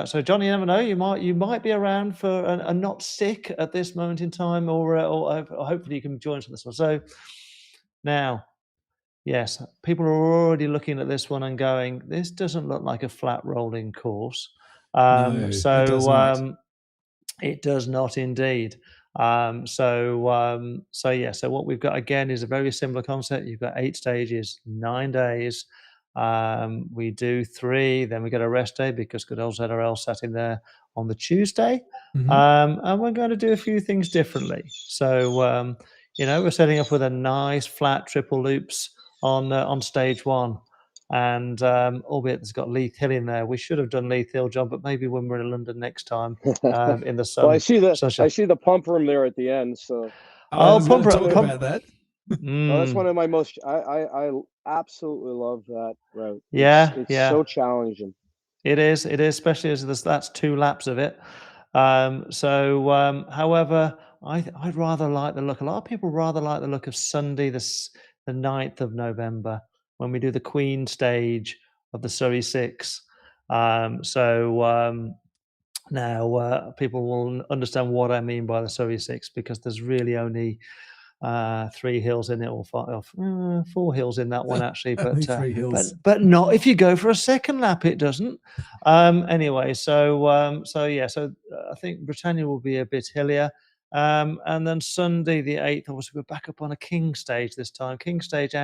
So Johnny, you never know. You might be around for a not sick at this moment in time, or hopefully you can join us on this one. So now, yes, people are already looking at this one and going, "This doesn't look like a flat rolling course." No, it does not. It does not indeed. So what we've got again is a very similar concept. You've got 8 stages, 9 days. We do 3, then we get a rest day because good old ZRL sat in there on the Tuesday. And we're going to do a few things differently. So, we're setting up with a nice flat triple loops on stage 1. And albeit there's got Leith Hill in there, we should have done Leith Hill, John, but maybe when we're in London next time in the sun. Well, I see the pump room there at the end. So pump about that. Well, that's one of my most. I absolutely love that route. It's so challenging. It is, especially as that's 2 laps of it. However, I'd rather like the look. A lot of people rather like the look of Sunday, the 9th of November, when we do the Queen stage of the Surrey 6. Now people will understand what I mean by the Surrey 6, because there's really only 3 hills in it, or 4 hills in that one actually, but 3 hills. but not if you go for a second lap, it doesn't. Anyway, so I think Britannia will be a bit hillier, and then Sunday the 8th, obviously we're back up on a King stage this time. King stage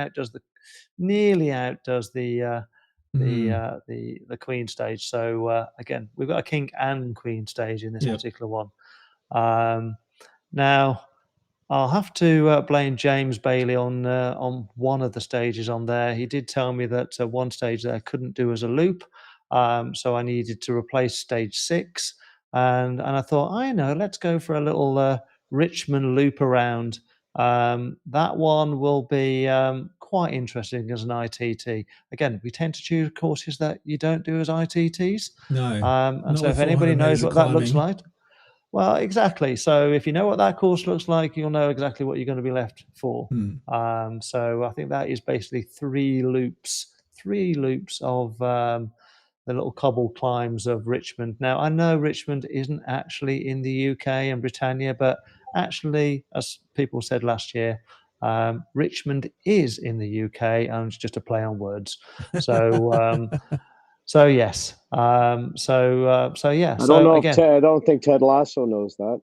nearly outdoes the Queen stage. So again, we've got a King and Queen stage in this particular one. Now, I'll have to blame James Bailey on one of the stages on there. He did tell me that one stage there couldn't do as a loop, so I needed to replace stage 6. And I thought, let's go for a little Richmond loop around. That one will be quite interesting as an ITT. Again, we tend to choose courses that you don't do as ITTs. No. And so if anybody knows what that looks like, well, exactly. So if you know what that course looks like, you'll know exactly what you're going to be left for. So I think that is basically 3 loops of little cobble climbs of Richmond. Now, I know Richmond isn't actually in the UK and Britannia, but actually, as people said last year, Richmond is in the UK, and it's just a play on words. So, so yes. So yeah. I don't So know again, I don't think Ted Lasso knows that.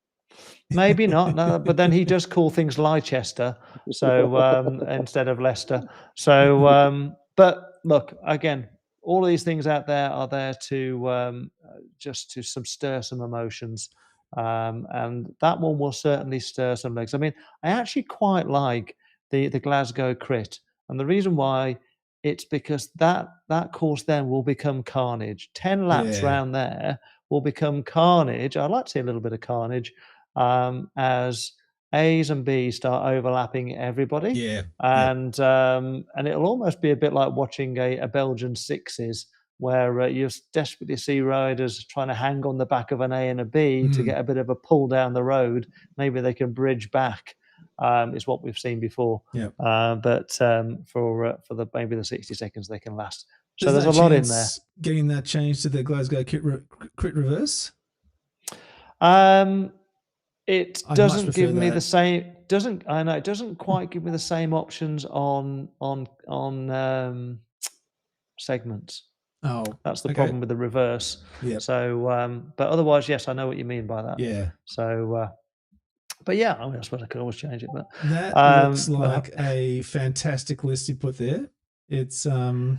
maybe not. No, but then he does call things Leicester, so instead of Leicester. So, but look, again, all of these things out there are there to just to stir some emotions, and that one will certainly stir some legs. I mean, I actually quite like the Glasgow Crit, and the reason why, it's because that course then will become carnage. 10 laps round there will become carnage. I'd like to see a little bit of carnage as A's and B's start overlapping everybody. And it'll almost be a bit like watching a Belgian sixes, where you desperately see riders trying to hang on the back of an A and a B to get a bit of a pull down the road. Maybe they can bridge back. Is what we've seen before. But for the maybe the 60 seconds they can last. So there's a lot in there. Getting that changed to the Glasgow crit reverse. It doesn't give me the same. I know it doesn't quite give me the same options on segments. Oh, that's the problem with the reverse. Yeah. So, but otherwise, yes, I know what you mean by that. Yeah. So, but yeah, I mean, I suppose I could always change it. But that looks like a fantastic list you put there. It's and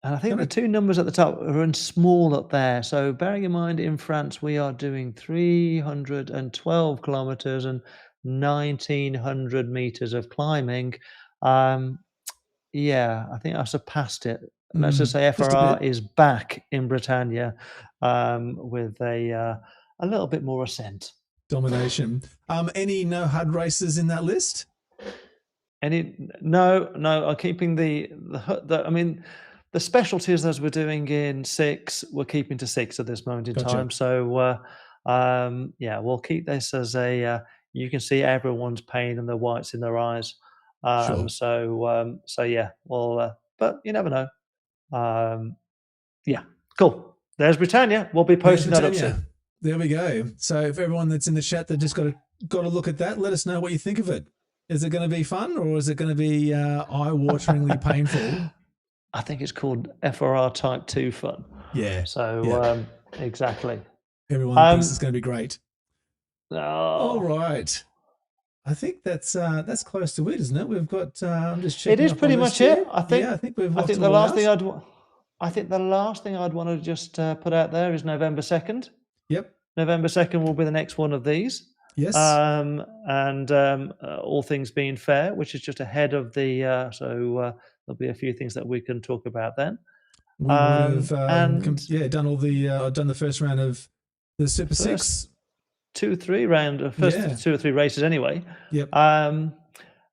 I think the two numbers at the top are in small up there. So bearing in mind, in France, we are doing 312 kilometers and 1,900 meters of climbing. Yeah, I think I surpassed it. Let's just say FRR is back in Britannia with a little bit more ascent. Domination. Any no HUD races in that list? No. I'm keeping the I mean, the specialties as we're doing in 6, we're keeping to 6 at this moment in time. So yeah, we'll keep this as a you can see everyone's pain and the whites in their eyes. So yeah, well, but you never know. Yeah, cool. There's Britannia. We'll be posting that up soon. There we go. So for everyone that's in the chat that just got to look at that, let us know what you think of it. Is it going to be fun, or is it going to be eye-wateringly painful? I think it's called FRR Type 2 fun. Yeah. So exactly. Everyone thinks it's going to be great. All right. I think that's close to it, isn't it? We've got. I'm just checking. It is pretty much it. I think. Yeah, I think we've. I think the last thing I'd want to just put out there is November 2nd. Yep. November 2nd will be the next one of these. Yes. And all things being fair, which is just ahead of the. So there'll be a few things that we can talk about then. We would have done all the done the first round of the Super 6. 2-3 round, first 2 or 3 races anyway. Yep. And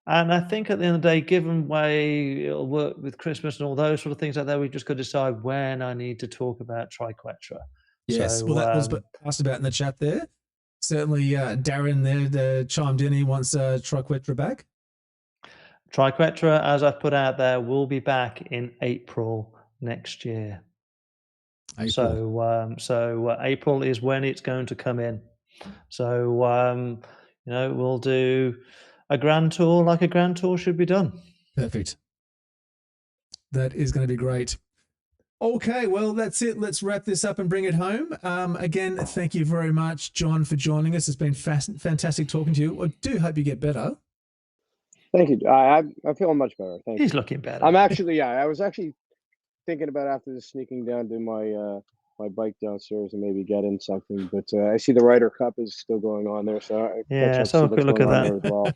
I think at the end of the day, given way it'll work with Christmas and all those sort of things like that, we've just got to decide when I need to talk about Triquetra. Yes, so, well, that was asked about in the chat there. Certainly, Darren there chimed in. He wants Triquetra back. Triquetra, as I've put out there, will be back in April next year. April. So April is when it's going to come in. So we'll do a grand tour like a grand tour should be done. Perfect. That is going to be great. Okay, well, that's it. Let's wrap this up and bring it home. Again, thank you very much, John, for joining us. It's been fantastic talking to you. I do hope you get better. Thank you. I'm feeling much better. Thank you. He's looking better. I'm actually, I was actually thinking about after this sneaking down to my bike downstairs and maybe get in something. But I see the Ryder Cup is still going on there. So so a quick look at that. As well.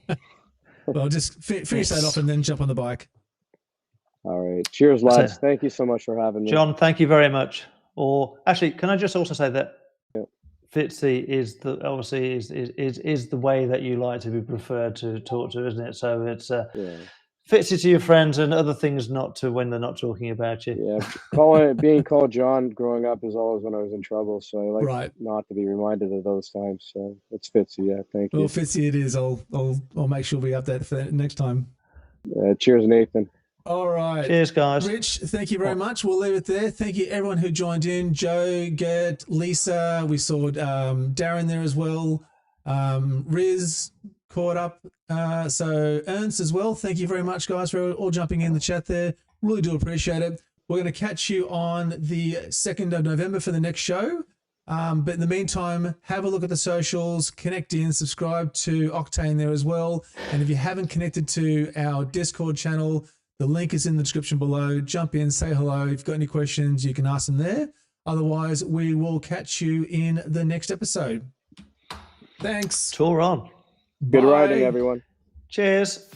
Well, just finish that off and then jump on the bike. All right. Cheers, lads. Thank you so much for having me. John, thank you very much. Or actually, can I just also say that Fitzy is obviously is the way that you like to be preferred to talk to, isn't it? So it's Fitzy to your friends and other things not to when they're not talking about you. Yeah, being called John growing up is always when I was in trouble. So I like not to be reminded of those times. So it's Fitzy. Yeah, thank you. Well, Fitzy, it is. I'll make sure we update for that next time. Cheers, Nathan. All right. Cheers, guys. Rich, thank you very much. We'll leave it there. Thank you, everyone who joined in. Joe, Gert, Lisa. We saw Darren there as well. Riz caught up. So Ernst as well. Thank you very much, guys, for all jumping in the chat there. Really do appreciate it. We're going to catch you on the 2nd of November for the next show. But in the meantime, have a look at the socials, connect in, subscribe to Octaine there as well. And if you haven't connected to our Discord channel, the link is in the description below. Jump in, say hello. If you've got any questions, you can ask them there. Otherwise, we will catch you in the next episode. Thanks. Tour on. Good Bye. riding, everyone. Cheers.